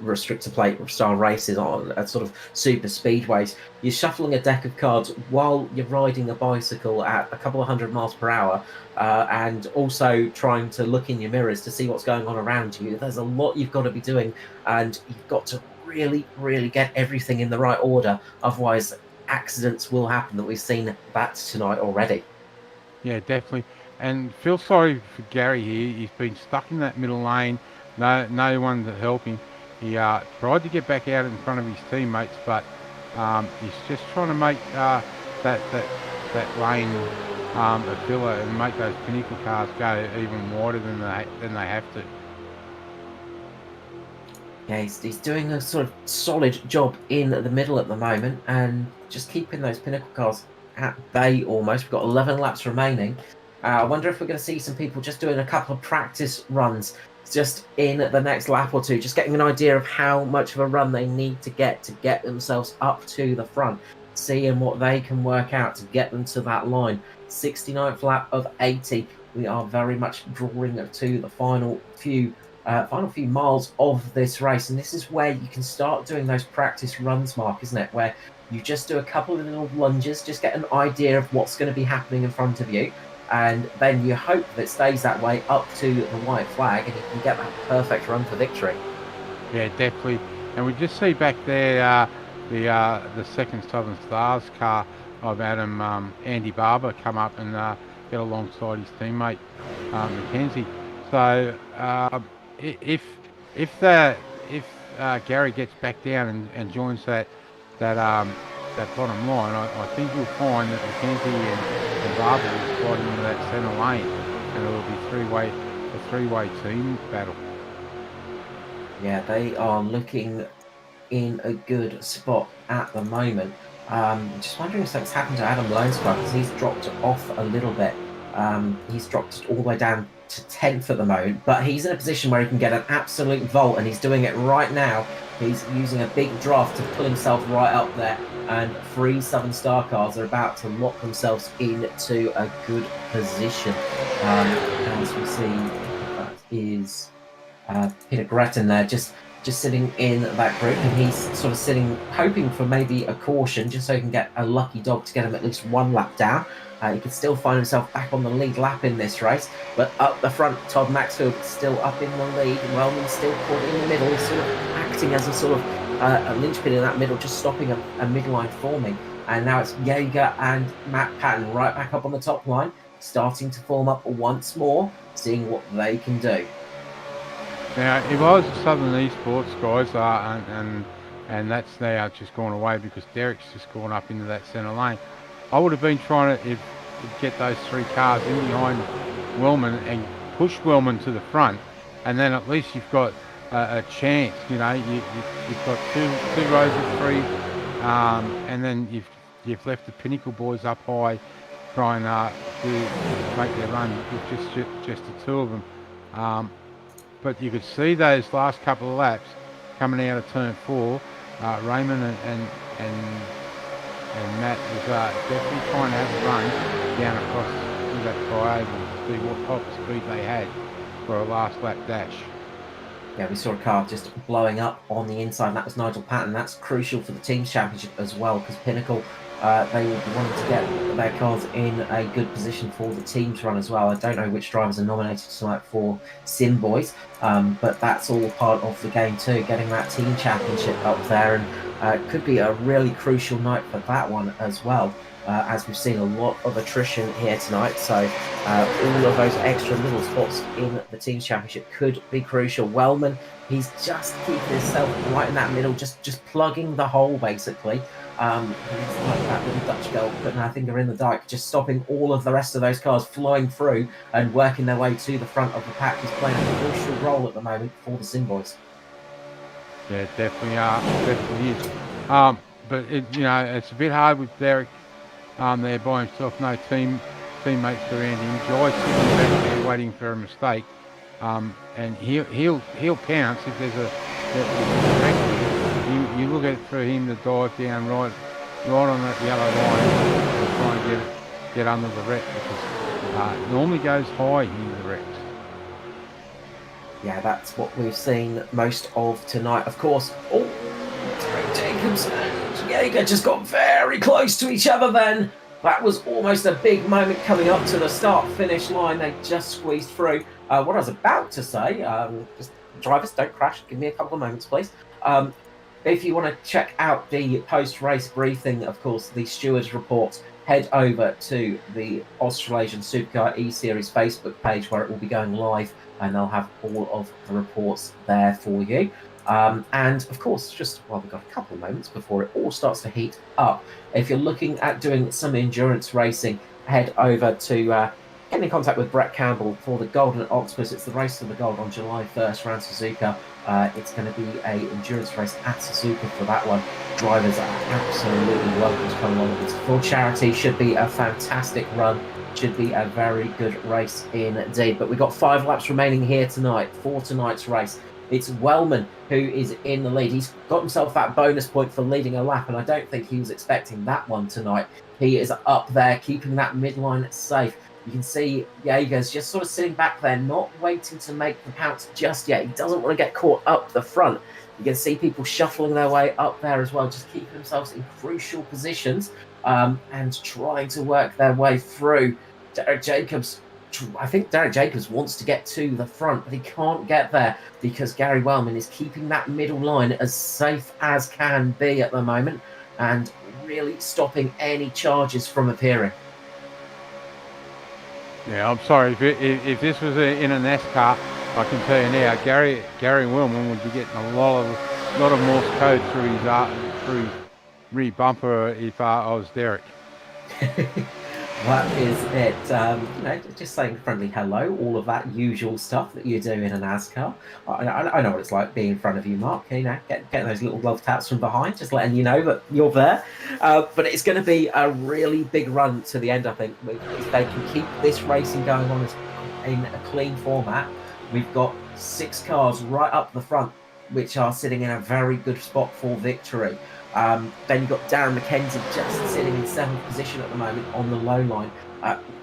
Speaker 1: restrictor plate style races on sort of super speedways? You're shuffling a deck of cards while you're riding a bicycle at a couple of 100 miles per hour, and also trying to look in your mirrors to see what's going on around you. There's a lot you've got to be doing, and you've got to really, really get everything in the right order. Otherwise, accidents will happen. That we've seen that tonight already.
Speaker 3: Yeah, definitely. And feel sorry for Gary here. He's been stuck in that middle lane. No one to help him. He tried to get back out in front of his teammates, but he's just trying to make that lane a filler and make those Pinnacle cars go even wider than they have to.
Speaker 1: Yeah, he's doing a sort of solid job in the middle at the moment and just keeping those Pinnacle cars at bay almost. We've got 11 laps remaining. I wonder if we're going to see some people just doing a couple of practice runs just in the next lap or two, just getting an idea of how much of a run they need to get themselves up to the front, seeing what they can work out to get them to that line. 69th lap of 80. We are very much drawing to the final few miles of this race, and this is where you can start doing those practice runs, Mark, isn't it? Where you just do a couple of little lunges, just get an idea of what's going to be happening in front of you, and then you hope that it stays that way up to the white flag, and you can get that perfect run for victory.
Speaker 3: Yeah, definitely. And we just see back there the second Southern Stars car of Andy Barber come up and get alongside his teammate Mackenzie. So if Gary gets back down and joins that bottom line, I think you'll find that Mackenzie and Barber will slide into that centre lane, and it will be a three-way team battle.
Speaker 1: Yeah, they are looking in a good spot at the moment. Just wondering if something's happened to Adam Lonestar, because he's dropped off a little bit. He's dropped all the way down to 10th at the moment, but he's in a position where he can get an absolute vault, and he's doing it right now. He's using a big draft to pull himself right up there, and 3 Southern Star cars are about to lock themselves into a good position. As we see, that is Peter Gretton there, just sitting in that group, and he's sort of sitting, hoping for maybe a caution, just so he can get a lucky dog to get him at least 1 lap down. He could still find himself back on the lead lap in this race, but up the front, Todd Maxfield still up in the lead. Wellman's still caught in the middle. He's sort of acting as a sort of a linchpin in that middle, just stopping a midline forming. And now it's Jaeger and Matt Patton right back up on the top line, starting to form up once more, seeing what they can do.
Speaker 3: Now, if I was the Southern Esports guys, and that's now just gone away because Derek's just gone up into that centre lane, I would have been trying to get those 3 cars in behind Wellman and push Wellman to the front, and then at least you've got a chance. You know, you've got two rows of 3, and then you've left the Pinnacle boys up high, trying to make their run with just the 2 of them. But you could see those last couple of laps coming out of turn 4, Raymond and Matt was definitely trying to have a run down across through that triangle to see what top speed they had for a last lap dash.
Speaker 1: Yeah, we saw a car just blowing up on the inside, and that was Nigel Patton. That's crucial for the team's championship as well, because Pinnacle, they will be wanting to get their cars in a good position for the team's run as well. I don't know which drivers are nominated tonight for Sim Boys, but that's all part of the game too, getting that team championship up there, and could be a really crucial night for that one as well. As we've seen a lot of attrition here tonight, so all of those extra little spots in the team's championship could be crucial. Wellman, he's just keeping himself right in that middle, just plugging the hole basically. He's like that little Dutch girl putting her finger in the dike, just stopping all of the rest of those cars flowing through and working their way to the front of the pack. He's playing a crucial role at the moment for the Sim Boys.
Speaker 3: Yeah, definitely is. But it's a bit hard with Derek there by himself, no teammates around him. Jai's sitting back there waiting for a mistake, and he'll pounce if there's a you look at it for him to dive down right on that yellow line and try and get under the wreck, because it normally goes high in the wrecks.
Speaker 1: Yeah, that's what we've seen most of tonight. Of course, Jacobs and Jaeger just got very close to each other then. That was almost a big moment coming up to the start-finish line. They just squeezed through. What I was about to say, just drivers, don't crash. Give me a couple of moments, please. If you want to check out the post-race briefing, of course, the stewards' reports, head over to the Australasian Supercar eSeries Facebook page where it will be going live, and they'll have all of the reports there for you. And of course, just while we've got a couple of moments before it all starts to heat up, if you're looking at doing some endurance racing, head over to get in contact with Brett Campbell for the Golden Octopus. It's the race to the gold on July 1st around Suzuka. It's going to be an endurance race at Suzuka for that one. Drivers are absolutely welcome to come along. It's for charity, should be a fantastic run. Should be a very good race indeed. But we've got 5 laps remaining here tonight for tonight's race. It's Wellman who is in the lead. He's got himself that bonus point for leading a lap, and I don't think he was expecting that one tonight. He is up there, keeping that midline safe. You can see Jaeger's just sort of sitting back there, not waiting to make the pounce just yet. He doesn't want to get caught up the front. You can see people shuffling their way up there as well, just keeping themselves in crucial positions and trying to work their way through. Derek Jacobs, I think Derek Jacobs wants to get to the front, but he can't get there because Gary Wellman is keeping that middle line as safe as can be at the moment and really stopping any charges from appearing.
Speaker 3: Yeah, I'm sorry. If this was in a NASCAR, I can tell you now, Gary Wellman would be getting a lot of Morse code through his rear bumper if I was Derek.
Speaker 1: That is it. Just saying friendly hello, all of that usual stuff that you do in a NASCAR. I know what it's like being in front of you, Mark. Getting those little glove taps from behind, just letting you know that you're there. But it's going to be a really big run to the end, I think. If they can keep this racing going on in a clean format, we've got 6 cars right up the front, which are sitting in a very good spot for victory. Then you've got Darren McKenzie just sitting in 7th position at the moment on the low line,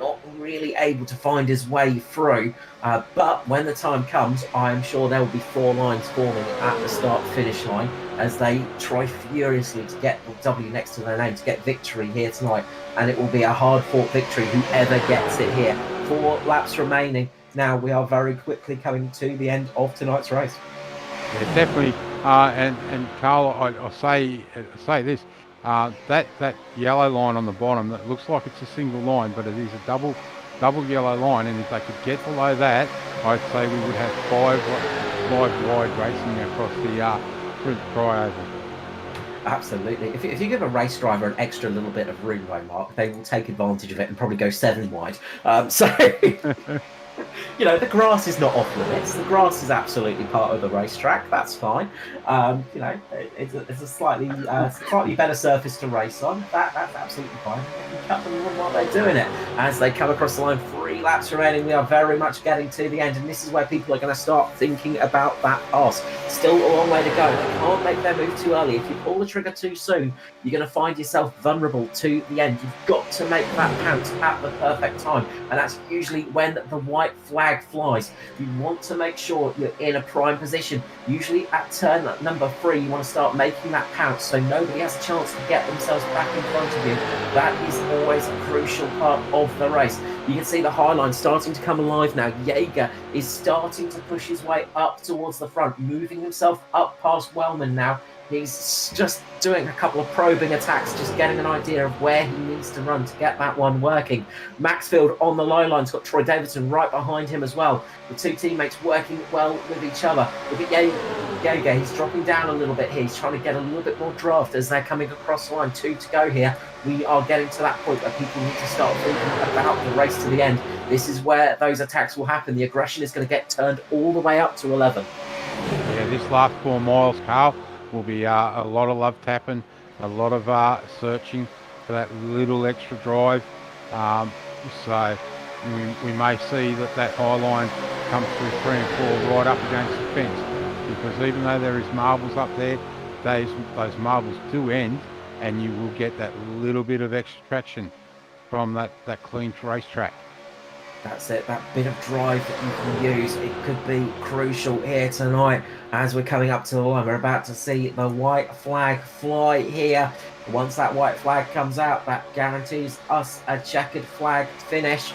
Speaker 1: not really able to find his way through. But when the time comes, I'm sure there will be 4 lines forming at the start-finish line as they try furiously to get the W next to their name to get victory here tonight. And it will be a hard-fought victory, whoever gets it here. 4 laps remaining. Now we are very quickly coming to the end of tonight's race.
Speaker 3: Yeah, definitely. And Carl, I'll say this: that yellow line on the bottom, that looks like it's a single line, but it is a double yellow line. And if they could get below that, I'd say we would have 5 wide racing across the tri-oval.
Speaker 1: Absolutely. If you give a race driver an extra little bit of room, though, Mark, they will take advantage of it and probably go 7 wide. The grass is not off limits. The grass is absolutely part of the racetrack. That's fine. It's a slightly better surface to race on. That's absolutely fine. You can cut them on while they're doing it. As they come across the line, 3 laps remaining. We are very much getting to the end, and this is where people are going to start thinking about that pass. Still a long way to go. They can't make their move too early. If you pull the trigger too soon, you're going to find yourself vulnerable to the end. You've got to make that pounce at the perfect time, and that's usually when the white flag flies. You want to make sure you're in a prime position. Usually at turn number 3, you want to start making that pounce so nobody has a chance to get themselves back in front of you. That is always a crucial part of the race. You can see the high line starting to come alive now. Jaeger is starting to push his way up towards the front, moving himself up past Wellman now. He's just doing a couple of probing attacks, just getting an idea of where he needs to run to get that one working. Maxfield on the low line's got Troy Davidson right behind him as well. The 2 teammates working well with each other. Look at Jaeger, he's dropping down a little bit here. He's trying to get a little bit more draft as they're coming across the line. 2 to go here. We are getting to that point where people need to start thinking about the race to the end. This is where those attacks will happen. The aggression is going to get turned all the way up to 11.
Speaker 3: Yeah, this last 4 miles, Carl, will be a lot of love tapping, a lot of searching for that little extra drive. So we may see that high line come through 3 and 4 right up against the fence, because even though there is marbles up there, those marbles do end, and you will get that little bit of extra traction from that clean racetrack.
Speaker 1: That's it, that bit of drive that you can use. It could be crucial here tonight as we're coming up to the line. We're about to see the white flag fly here. Once that white flag comes out, that guarantees us a checkered flag finish.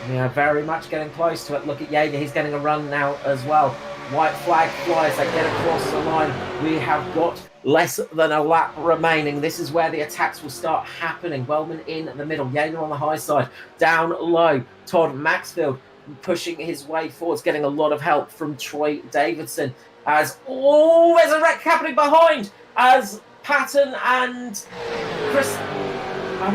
Speaker 1: We are very much getting close to it. Look at Jaeger, he's getting a run now as well. White flag flies, they get across the line. We have got less than a lap remaining. This is where the attacks will start happening. Wellman in the middle, Jaeger on the high side, down low. Todd Maxfield pushing his way forwards, getting a lot of help from Troy Davidson. As, oh, there's a wreck happening behind as Patton and Chris, I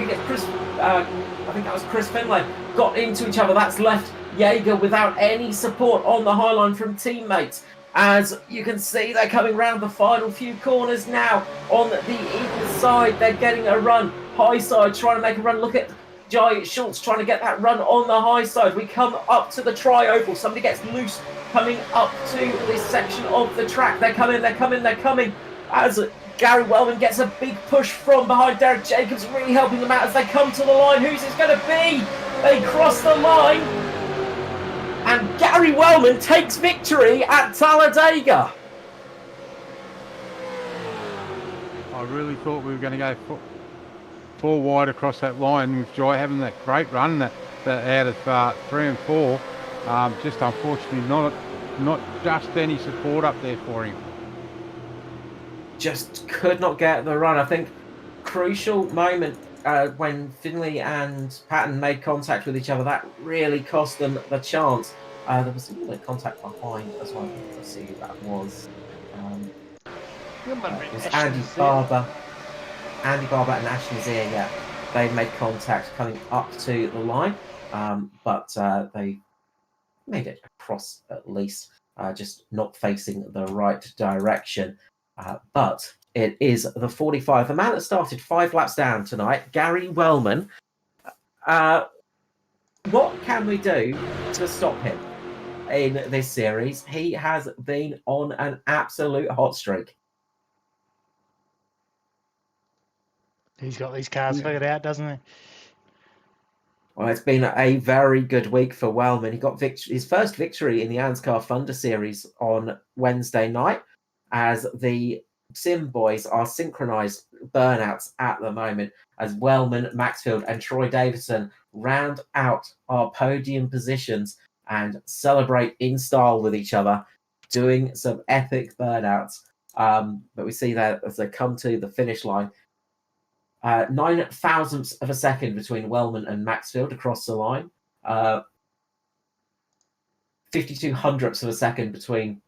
Speaker 1: think that was Chris Finlay, got into each other. That's left Jaeger without any support on the high line from teammates. As you can see, they're coming round the final few corners now on the inside. They're getting a run. High side trying to make a run. Look at Jai Schultz trying to get that run on the high side. We come up to the tri-oval. Somebody gets loose coming up to this section of the track. They're coming. As Gary Wellman gets a big push from behind. Derek Jacobs really helping them out as they come to the line. Who's it going to be? They cross the line. And Gary Wellman takes victory at Talladega.
Speaker 3: I really thought we were going to go four wide across that line with Jai having that great run that out of 3 and 4. Just unfortunately not just any support up there for him.
Speaker 1: Just could not get the run. I think crucial moment when Finlay and Patton made contact with each other, that really cost them the chance. There was a little contact behind as well. Let's see who that was. It was Andy Barber and Ash Nazir. Yeah, they made contact coming up to the line, but they made it across at least, just not facing the right direction. But it is the 45, the man that started 5 laps down tonight, Gary Wellman. What can we do to stop him in this series? He has been on an absolute hot streak.
Speaker 2: He's got these cars figured out, doesn't he?
Speaker 1: Well, it's been a very good week for Wellman. He got his first victory in the Anscar Thunder Series on Wednesday night, as the Sim boys are synchronized burnouts at the moment, as Wellman, Maxfield and Troy Davidson round out our podium positions and celebrate in style with each other, doing some epic burnouts. But we see that as they come to the finish line, 9 thousandths of a second between Wellman and Maxfield across the line, 52 hundredths of a second between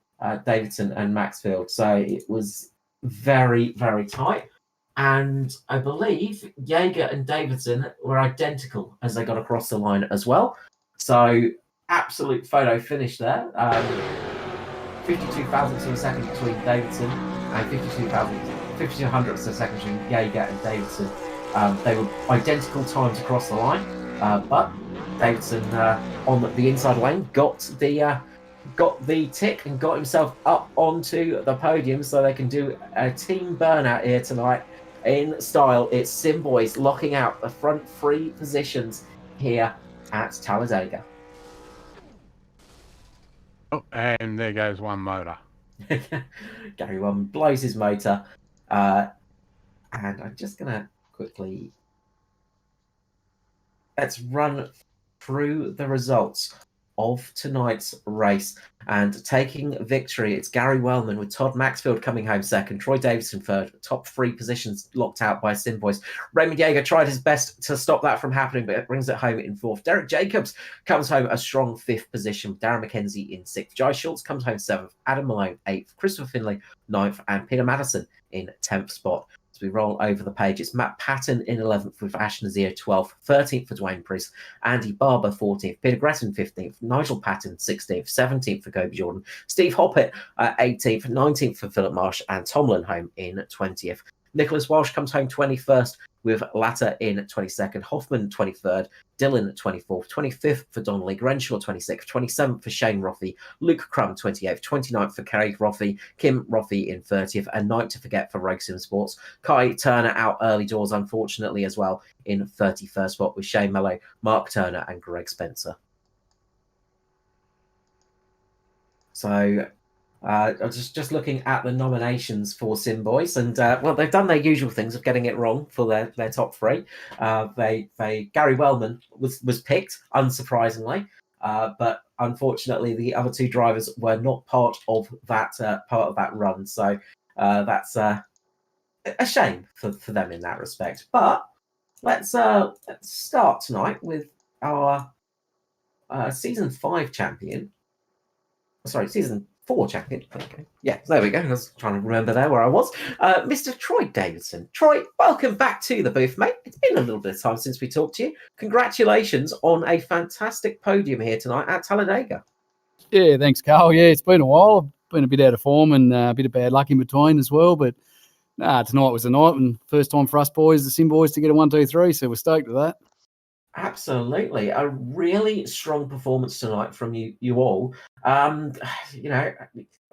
Speaker 1: Davidson and Maxfield. So it was very, very tight. And I believe Jaeger and Davidson were identical as they got across the line as well. So absolute photo finish there. 52 thousandths of a second between Davidson and 52 hundredths of a second between Jaeger and Davidson. They were identical times across the line, but Davidson on the inside lane got the tick and got himself up onto the podium, so they can do a team burnout here tonight in style. It's Sim Boys locking out the front 3 positions here at Talladega.
Speaker 3: Oh, and there goes one motor.
Speaker 1: Gary Wellman blows his motor. And I'm just going to quickly... Let's run through the results of tonight's race. And taking victory, it's Gary Wellman with Todd Maxfield coming home second, Troy Davidson third, top 3 positions locked out by Sim Boys. Raymond Jaeger tried his best to stop that from happening, but it brings it home in 4th. Derek Jacobs comes home a strong 5th position. Darren McKenzie in 6th. Jai Schultz comes home 7th. Adam Malone 8th. Christopher Finlay 9th. And Peter Madison in 10th spot. As we roll over the page, it's Matt Patton in 11th with Ash Nazir 12th, 13th for Dwayne Priest, Andy Barber 14th, Peter Gresson 15th, Nigel Patton 16th, 17th for Kobe Jordan, Steve Hoppett 18th, 19th for Philip Marsh, and Tom Lindholm in 20th. Nicholas Walsh comes home 21st with Latta in 22nd, Hoffman 23rd, Dillon 24th, 25th for Donnelly, Grenshaw 26th, 27th for Shane Roffey, Luke Crum 28th, 29th for Craig Roffey, Kim Roffey in 30th, and night to forget for Rogue Sim Sports. Kai Turner out early doors, unfortunately, as well, in 31st spot with Shane Mello, Mark Turner, and Greg Spencer. So just looking at the nominations for Sim Boys, and well, they've done their usual things of getting it wrong for their top three. Gary Wellman was picked, unsurprisingly, but unfortunately the other two drivers were not part of that run. So that's a shame for them in that respect. But let's start tonight with our season 5 champion. Sorry, season 4 champion. Okay. Yeah, there we go. I was trying to remember there where I was. Mr. Troy Davidson. Troy, welcome back to the booth, mate. It's been a little bit of time since we talked to you. Congratulations on a fantastic podium here tonight at Talladega.
Speaker 4: Yeah, thanks, Carl. Yeah, it's been a while. I've been a bit out of form and a bit of bad luck in between as well. But tonight was the night, and first time for us boys, the Sim boys, to get a 1, 2, 3. So we're stoked with that.
Speaker 1: Absolutely, a really strong performance tonight from you all.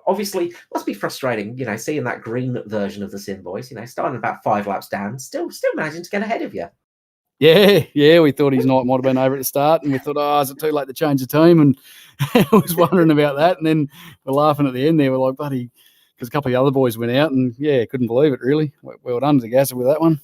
Speaker 1: Obviously, must be frustrating. Seeing that green version of the Sim Boys. Starting about 5 laps down, still managing to get ahead of you.
Speaker 4: Yeah. We thought his night might have been over at the start, and we thought, is it too late to change the team? And I was wondering about that. And then we're laughing at the end there. We're like, buddy, because a couple of the other boys went out, and couldn't believe it. Really, well done to Gazza with that one.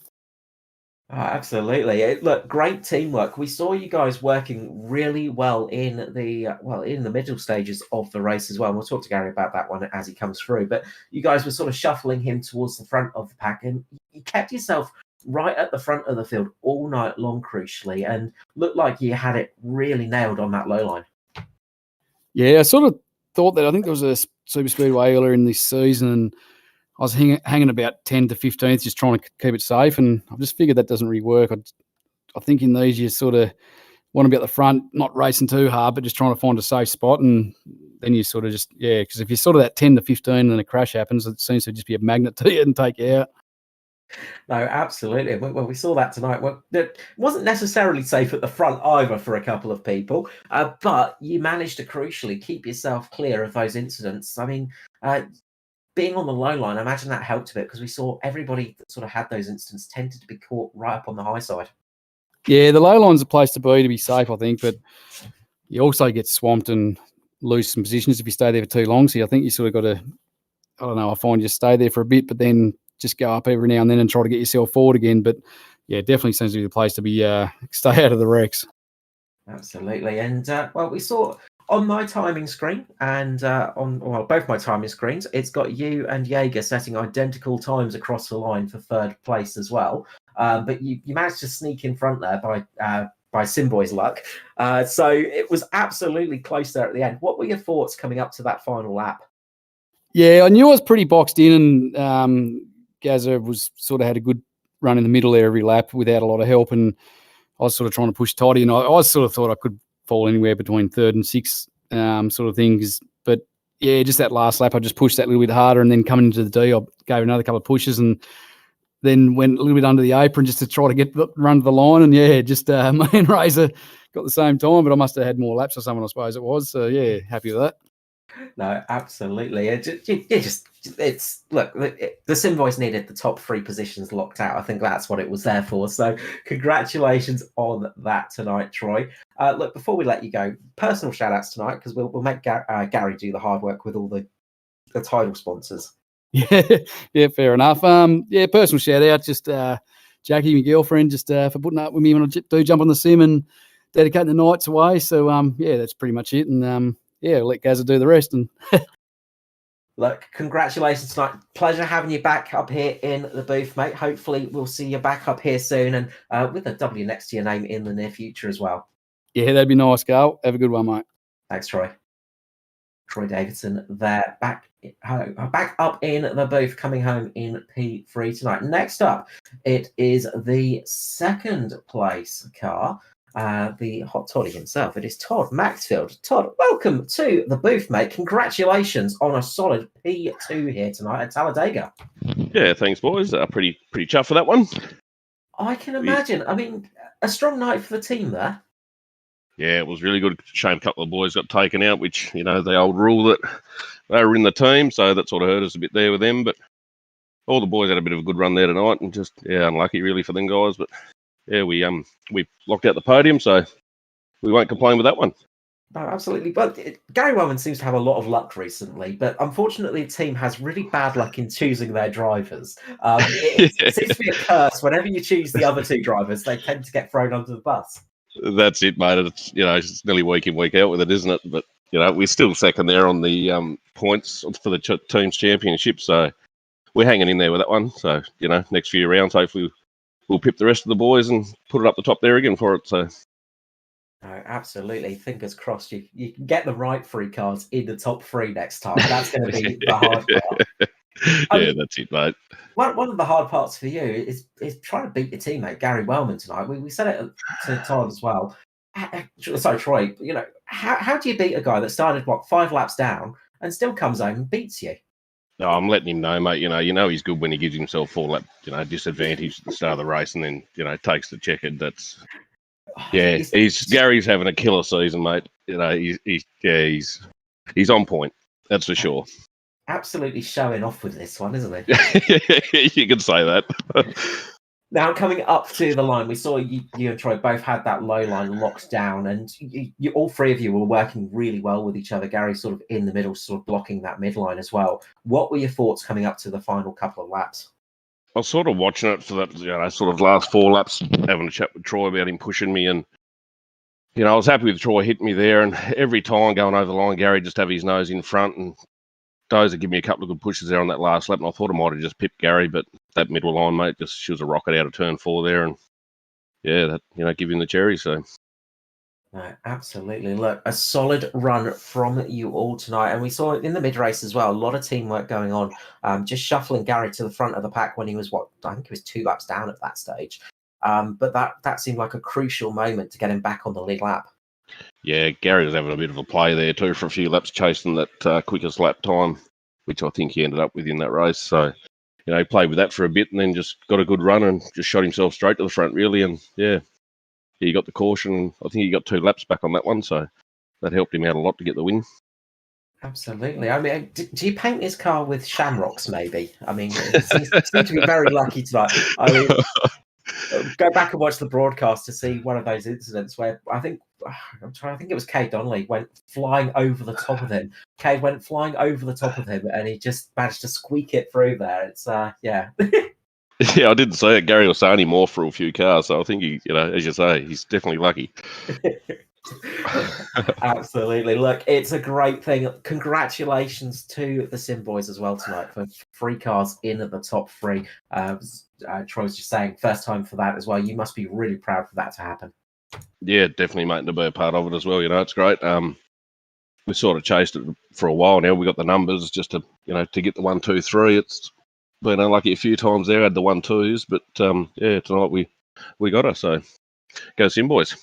Speaker 1: Absolutely. Look, great teamwork. We saw you guys working really well in the middle stages of the race as well. And we'll talk to Gary about that one as he comes through. But you guys were sort of shuffling him towards the front of the pack, and you kept yourself right at the front of the field all night long, crucially, and looked like you had it really nailed on that low line.
Speaker 4: Yeah, I sort of thought that. I think there was a super speedway earlier in this season, and I was hanging about 10 to 15th, just trying to keep it safe, and I've just figured that doesn't really work. I think in these you sort of want to be at the front, not racing too hard, but just trying to find a safe spot, and then you sort of just, because if you're sort of that 10 to 15 and a crash happens, it seems to just be a magnet to you and take you out.
Speaker 1: No, absolutely. Well, we saw that tonight. Well, it wasn't necessarily safe at the front either for a couple of people, but you managed to crucially keep yourself clear of those incidents. I mean, being on the low line, I imagine that helped a bit, because we saw everybody that sort of had those incidents tended to be caught right up on the high side.
Speaker 4: Yeah, the low line's a place to be safe, I think, but you also get swamped and lose some positions if you stay there for too long. So I think you sort of got to, I don't know, I find you stay there for a bit, but then just go up every now and then and try to get yourself forward again. But yeah, definitely seems to be the place to be, stay out of the wrecks.
Speaker 1: Absolutely. And well, we saw on my timing screen and on both my timing screens, it's got you and Jaeger setting identical times across the line for third place as well. But you managed to sneak in front there by Simboy's luck. So it was absolutely close there at the end. What were your thoughts coming up to that final lap?
Speaker 4: Yeah, I knew I was pretty boxed in, and Gazza was sort of had a good run in the middle there every lap without a lot of help, and I was sort of trying to push Toddy, and I sort of thought I could fall anywhere between third and sixth, sort of things. But yeah, just that last lap, I just pushed that a little bit harder, and then coming into the D, I gave another couple of pushes, and then went a little bit under the apron just to try to run to the line. And yeah, just me and Razor got the same time, but I must have had more laps or something, I suppose it was. So yeah, happy with that.
Speaker 1: No, absolutely. The Sim Boys needed the top 3 positions locked out. I think that's what it was there for. So congratulations on that tonight, Troy. Look, before we let you go, personal shout outs tonight, because we'll make Gary do the hard work with all the title sponsors.
Speaker 4: Yeah, fair enough. Personal shout out, just Jackie, my girlfriend, just for putting up with me when I do jump on the sim and dedicating the nights away. So that's pretty much it. And I'll let Gazza do the rest. And
Speaker 1: look, congratulations tonight. Pleasure having you back up here in the booth, mate. Hopefully we'll see you back up here soon, and with a W next to your name in the near future as well.
Speaker 4: Yeah, that'd be nice, Carl. Have a good one, mate.
Speaker 1: Thanks, Troy. Troy Davidson there, back up in the booth, coming home in P3 tonight. Next up, it is the second place car. the hot toddy himself. It is Todd Maxfield. Todd, welcome to the booth, mate. Congratulations on a solid P2 here tonight at Talladega.
Speaker 5: Yeah, thanks, boys. Pretty chuffed for that one.
Speaker 1: I can imagine. I mean, a strong night for the team there.
Speaker 5: Yeah, it was really good. Shame a couple of boys got taken out, which, the old rule that they were in the team, so that sort of hurt us a bit there with them. But all the boys had a bit of a good run there tonight, and just, unlucky really for them guys. But, yeah, we locked out the podium, so we won't complain with that one.
Speaker 1: No, absolutely. But Gary Wellman seems to have a lot of luck recently, but unfortunately, the team has really bad luck in choosing their drivers. It seems to be a curse. Whenever you choose the other two drivers, they tend to get thrown under the bus.
Speaker 5: That's it, mate. It's it's nearly week in, week out with it, isn't it? But we're still second there on the points for the team's championship, so we're hanging in there with that one. So next few rounds, hopefully, we'll pip the rest of the boys and put it up the top there again for it. So.
Speaker 1: No, absolutely. Fingers crossed you can get the right three cars in the top three next time. That's going to be the hard part.
Speaker 5: That's it, mate.
Speaker 1: One of the hard parts for you is trying to beat your teammate Gary Wellman tonight. We said it to Todd as well. Sorry, Troy. How do you beat a guy that started 5 laps down and still comes home and beats you?
Speaker 5: No, I'm letting him know, mate. He's good when he gives himself 4 lap, disadvantage at the start of the race, and then takes the checkered. That's Gary's having a killer season, mate. He's on point. That's for sure.
Speaker 1: Absolutely showing off with this one, isn't it?
Speaker 5: You can say that.
Speaker 1: Now, coming up to the line, we saw you and Troy both had that low line locked down, and you all three of you were working really well with each other. Gary sort of in the middle, sort of blocking that midline as well. What were your thoughts coming up to the final couple of laps?
Speaker 5: I was sort of watching it for that, sort of last 4 laps, having a chat with Troy about him pushing me, and I was happy with Troy hitting me there, and every time going over the line, Gary just have his nose in front, and Dozer give me a couple of good pushes there on that last lap, and I thought I might have just pipped Gary, but that middle line, mate, she was a rocket out of turn 4 there, and that give him the cherry. So.
Speaker 1: No, absolutely. Look, a solid run from you all tonight. And we saw in the mid-race as well, a lot of teamwork going on, just shuffling Gary to the front of the pack when he was, I think he was 2 laps down at that stage. But that seemed like a crucial moment to get him back on the lead lap.
Speaker 5: Yeah, Gary was having a bit of a play there too for a few laps, chasing that quickest lap time, which I think he ended up with in that race. So, he played with that for a bit and then just got a good run and just shot himself straight to the front, really. And, he got the caution. I think he got 2 laps back on that one, so that helped him out a lot to get the win.
Speaker 1: Absolutely. I mean, do you paint his car with shamrocks, maybe? I mean, he seems to be very lucky tonight. I mean, go back and watch the broadcast to see one of those incidents where I think it was Kay Donnelly went flying over the top of him. Kay went flying over the top of him, and he just managed to squeak it through there. It's yeah.
Speaker 5: Yeah, I didn't say it. Gary was saying him more for a few cars, so I think he, as you say, he's definitely lucky.
Speaker 1: Absolutely. Look, it's a great thing. Congratulations to the Sim Boys as well tonight for 3 cars in at the top 3. Troy was just saying, first time for that as well. You must be really proud for that to happen.
Speaker 5: Yeah, definitely, mate, to be a part of it as well. It's great. We sort of chased it for a while now. We got the numbers just to, to get the 1, 2, 3. It's been unlucky a few times there. Had the 1, 2s, but tonight we got her. So go Sim Boys.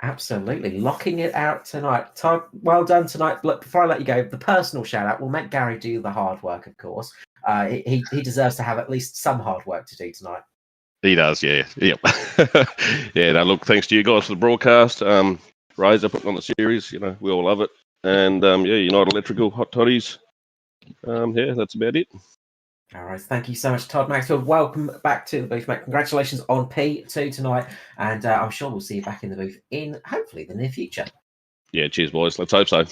Speaker 1: Absolutely. Locking it out tonight. Todd, well done tonight. Look, before I let you go, the personal shout out, we'll make Gary do the hard work, of course. He deserves to have at least some hard work to do tonight.
Speaker 5: He does, yeah. Yep. Yeah, no, look, thanks to you guys for the broadcast. Razor putting on the series, we all love it. And United Electrical, Hot Toddies. That's about it.
Speaker 1: All right, thank you so much, Todd Maxfield. Welcome back to the booth, mate. Congratulations on P2 tonight, and I'm sure we'll see you back in the booth in hopefully the near future.
Speaker 5: Yeah, cheers, boys. Let's hope so.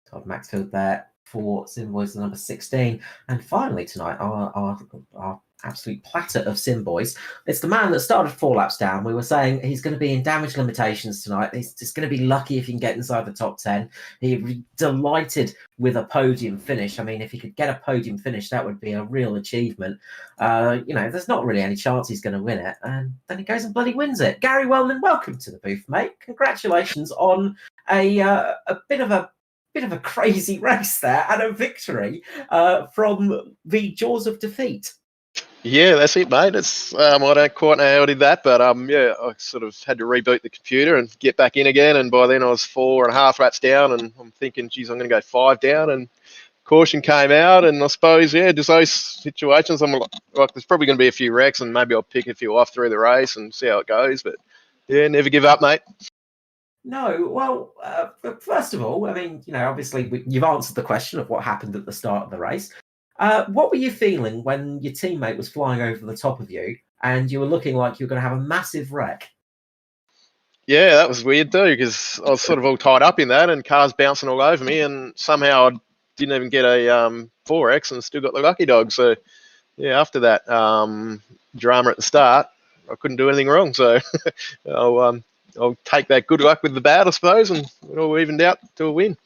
Speaker 1: Todd Maxfield there for Sim Boys number 16, and finally tonight our absolute platter of Sim Boys. It's the man that started 4 laps down. We were saying he's going to be in damage limitations tonight. He's just going to be lucky if he can get inside the top 10. He'd be delighted with a podium finish. I mean, if he could get a podium finish, that would be a real achievement. There's not really any chance he's going to win it, and then he goes and bloody wins it. Gary Wellman, welcome to the booth, mate. Congratulations on a bit of a crazy race there and a victory from the jaws of defeat.
Speaker 6: Yeah, that's it, mate. It's I don't quite know how I did that, but yeah, I sort of had to reboot the computer and get back in again. And by then I was 4.5 laps down, and I'm thinking, geez, I'm going to go 5 down. And caution came out, and I suppose, yeah, just those situations. I'm like, there's probably going to be a few wrecks, and maybe I'll pick a few off through the race and see how it goes. But yeah, never give up, mate.
Speaker 1: No, well, first of all, I mean, obviously you've answered the question of what happened at the start of the race. What were you feeling when your teammate was flying over the top of you and you were looking like you were going to have a massive wreck?
Speaker 6: Yeah, that was weird too, because I was sort of all tied up in that, and cars bouncing all over me, and somehow I didn't even get a 4X and still got the lucky dog. So yeah, after that drama at the start, I couldn't do anything wrong. So I'll take that good luck with the bad, I suppose, and it all evened out to a win.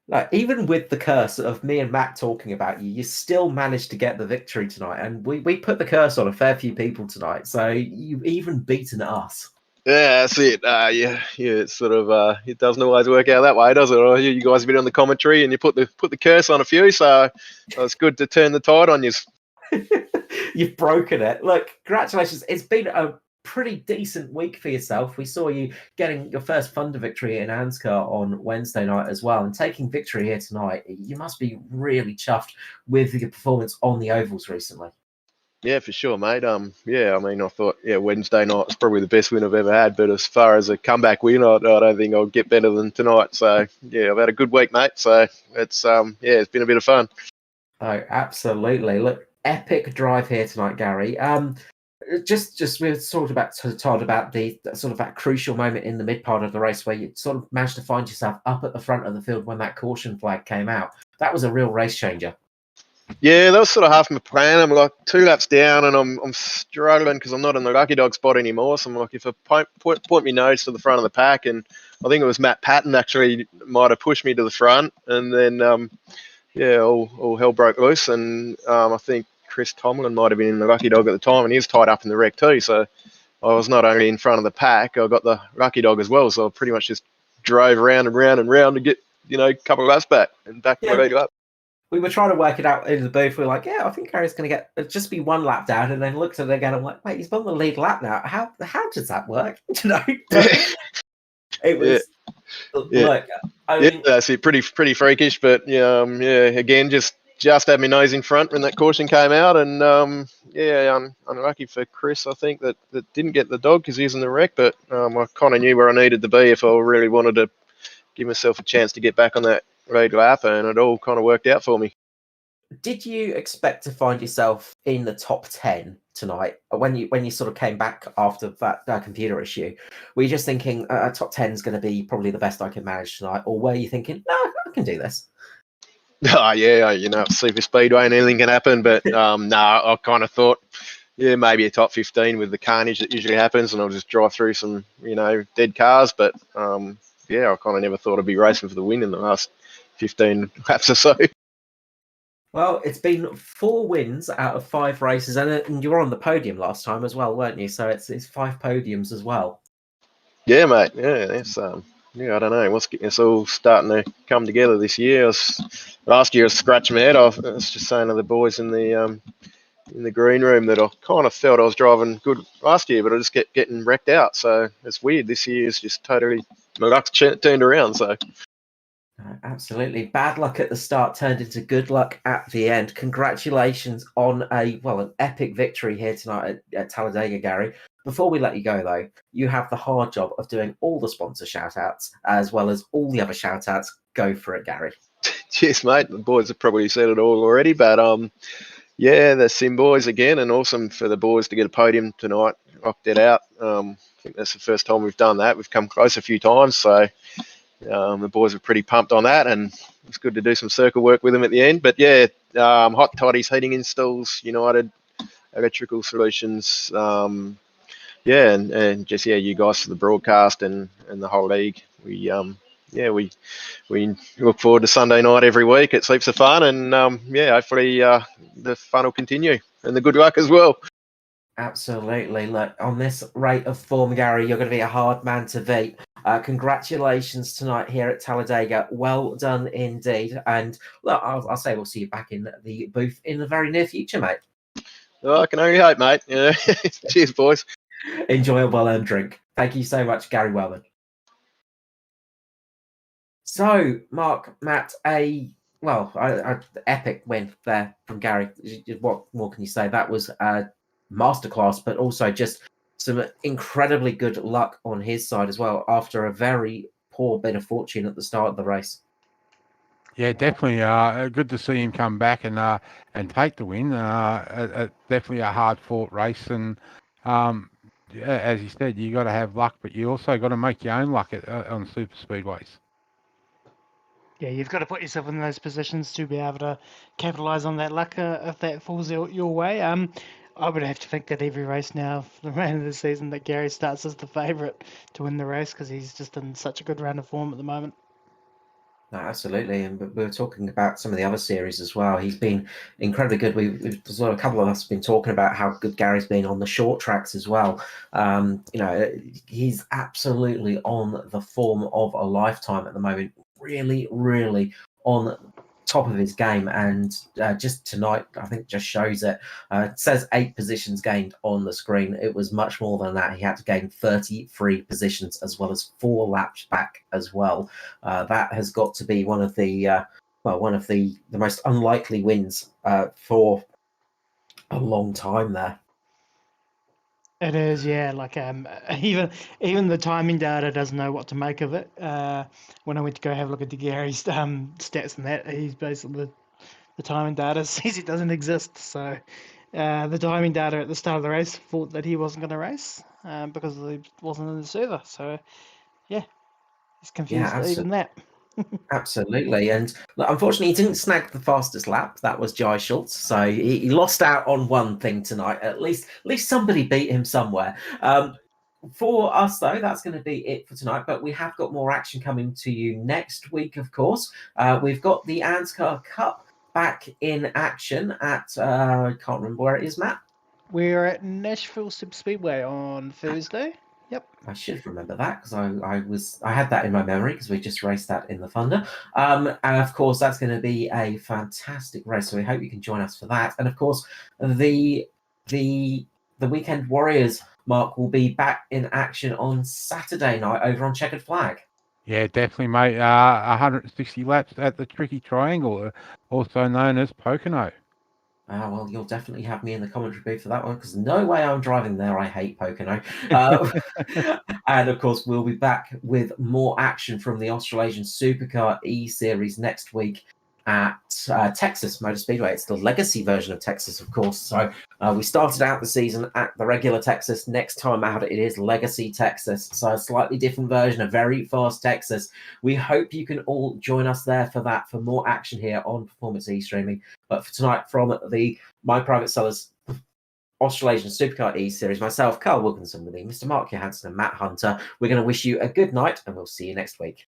Speaker 1: Like, even with the curse of me and Matt talking about you, you still managed to get the victory tonight. And we put the curse on a fair few people tonight. So you've even beaten us.
Speaker 6: Yeah, that's it. Yeah, it's sort of it doesn't always work out that way, does it? I hear you guys a bit on the commentary, and you put the curse on a few, so it's good to turn the tide on you.
Speaker 1: You've broken it. Look, congratulations. It's been a pretty decent week for yourself. We saw you getting your first Thunder victory in Anscar on Wednesday night as well, and taking victory here tonight. You must be really chuffed with your performance on the ovals recently.
Speaker 6: Yeah, for sure, mate. Yeah, I mean, I thought, Wednesday night was probably the best win I've ever had. But as far as a comeback win, I don't think I'll get better than tonight. So yeah, I've had a good week, mate. So it's it's been a bit of fun.
Speaker 1: Oh, absolutely. Look, epic drive here tonight, Gary. Just we were talking about Todd about the sort of that crucial moment in the mid part of the race where you sort of managed to find yourself up at the front of the field when that caution flag came out. That was a real race changer.
Speaker 6: Yeah, that was sort of half my plan. I'm like 2 laps down, and I'm struggling because I'm not in the lucky dog spot anymore. So I'm like, if I point my nose to the front of the pack, and I think it was Matt Patton actually might have pushed me to the front, and then all hell broke loose, and I think Chris Tomlin might have been in the lucky dog at the time, and he was tied up in the wreck too. So I was not only in front of the pack, I got the lucky dog as well. So I pretty much just drove around and round and round to get a couple of laps back and back my lead up.
Speaker 1: We were trying to work it out in the booth. We were like, yeah, I think Gary's going to get just be 1 lap down, and then looked at it again. I'm like, wait, he's on the lead lap now. How does that work? It was look. I mean,
Speaker 6: that's it. Pretty freakish, but again, just had my nose in front when that caution came out, and unlucky for Chris, I think that didn't get the dog because he was in the wreck. But I kind of knew where I needed to be if I really wanted to give myself a chance to get back on that lead lap, and it all kind of worked out for me.
Speaker 1: Did you expect to find yourself in the top 10 tonight when you sort of came back after that computer issue? Were you just thinking top 10 is going to be probably the best I can manage tonight, or were you thinking, no, I can do this?
Speaker 6: Oh yeah, super speedway and anything can happen, but no, I kind of thought, maybe a top 15 with the carnage that usually happens, and I'll just drive through some dead cars. But I kind of never thought I'd be racing for the win in the last 15 laps or so.
Speaker 1: Well, it's been 4 wins out of 5 races, and you were on the podium last time as well, weren't you? So it's 5 podiums as well.
Speaker 6: Yeah, mate. Yeah, it's I don't know. It's all starting to come together this year. Last year I was scratching my head off. I was just saying to the boys in the green room that I kind of felt I was driving good last year, but I just kept getting wrecked out. So it's weird. This year is just totally my luck's turned around. So.
Speaker 1: Absolutely. Bad luck at the start turned into good luck at the end. Congratulations on an epic victory here tonight at Talladega, Gary. Before we let you go, though, you have the hard job of doing all the sponsor shout-outs as well as all the other shout-outs. Go for it, Gary.
Speaker 6: Cheers, mate. The boys have probably said it all already, but the Sim boys again, and awesome for the boys to get a podium tonight. Rocked it out. I think that's the first time we've done that. We've come close a few times, so the boys were pretty pumped on that, and it's good to do some circle work with them at the end. But Hot Toddy's Heating Installs, United Electrical Solutions, and just you guys for the broadcast and the whole league. We look forward to Sunday night every week. It's heaps of fun, and hopefully the fun will continue and the good luck as well.
Speaker 1: Absolutely. Look, on this rate of form, Gary, you're going to be a hard man to beat. Congratulations tonight here at Talladega. Well done indeed. And look, I'll say we'll see you back in the booth in the very near future, mate.
Speaker 6: Oh, I can only hope, mate. Yeah. Cheers, boys.
Speaker 1: Enjoy a well-earned drink. Thank you so much, Gary Wellman. So, Mark, Matt, epic win there from Gary. What more can you say? That was a masterclass, but also just some incredibly good luck on his side as well after a very poor bit of fortune at the start of the race.
Speaker 3: Yeah, definitely. Good to see him come back and take the win. Definitely a hard-fought race, and as you said, you got to have luck, but you also got to make your own luck on super speedways.
Speaker 2: Yeah, you've got to put yourself in those positions to be able to capitalise on that luck if that falls your way. I would have to think that every race now for the remainder of the season that Gary starts as the favourite to win the race because he's just in such a good run of form at the moment.
Speaker 1: No, absolutely, and we were talking about some of the other series as well. He's been incredibly good. There's a couple of us have been talking about how good Gary's been on the short tracks as well. He's absolutely on the form of a lifetime at the moment. Really, really on top of his game, and just tonight, I think, just shows it. It says 8 positions gained on the screen. It was much more than that. He had to gain 33 positions as well as 4 laps back as well. That has got to be one of the most unlikely wins for a long time there.
Speaker 2: It is, yeah. Like even the timing data doesn't know what to make of it. When I went to go have a look at Gary's stats and that, he's basically the timing data says it doesn't exist. So the timing data at the start of the race thought that he wasn't going to race because he wasn't in the server. So yeah, he's confused even that.
Speaker 1: Absolutely, and look, unfortunately, he didn't snag the fastest lap. That was Jai Schultz, so he lost out on one thing tonight. At least somebody beat him somewhere. For us, though, that's going to be it for tonight. But we have got more action coming to you next week, of course. We've got the Anscar Cup back in action at I can't remember where it is, Matt.
Speaker 2: We're at Nashville Superspeedway on Thursday. Yep.
Speaker 1: I should remember that because I had that in my memory because we just raced that in the Thunder. And of course, that's going to be a fantastic race. So we hope you can join us for that. And of course, the Weekend Warriors, Mark, will be back in action on Saturday night over on Checkered Flag.
Speaker 3: Yeah, definitely, mate. 160 laps at the Tricky Triangle, also known as Pocono.
Speaker 1: Well, you'll definitely have me in the commentary booth for that one because no way I'm driving there. I hate Pocono. And of course, we'll be back with more action from the Australasian Supercar eSeries next week at Texas Motor Speedway. It's the legacy version of Texas, of course. So we started out the season at the regular Texas. Next time out, it is Legacy Texas. So a slightly different version, a very fast Texas. We hope you can all join us there for that, for more action here on Performance eStreaming. But for tonight, from the My Private Sellers Australasian Supercar eSeries, myself, Carl Wilkinson, with me, Mr. Mark Johansson and Matt Hunter, we're going to wish you a good night, and we'll see you next week.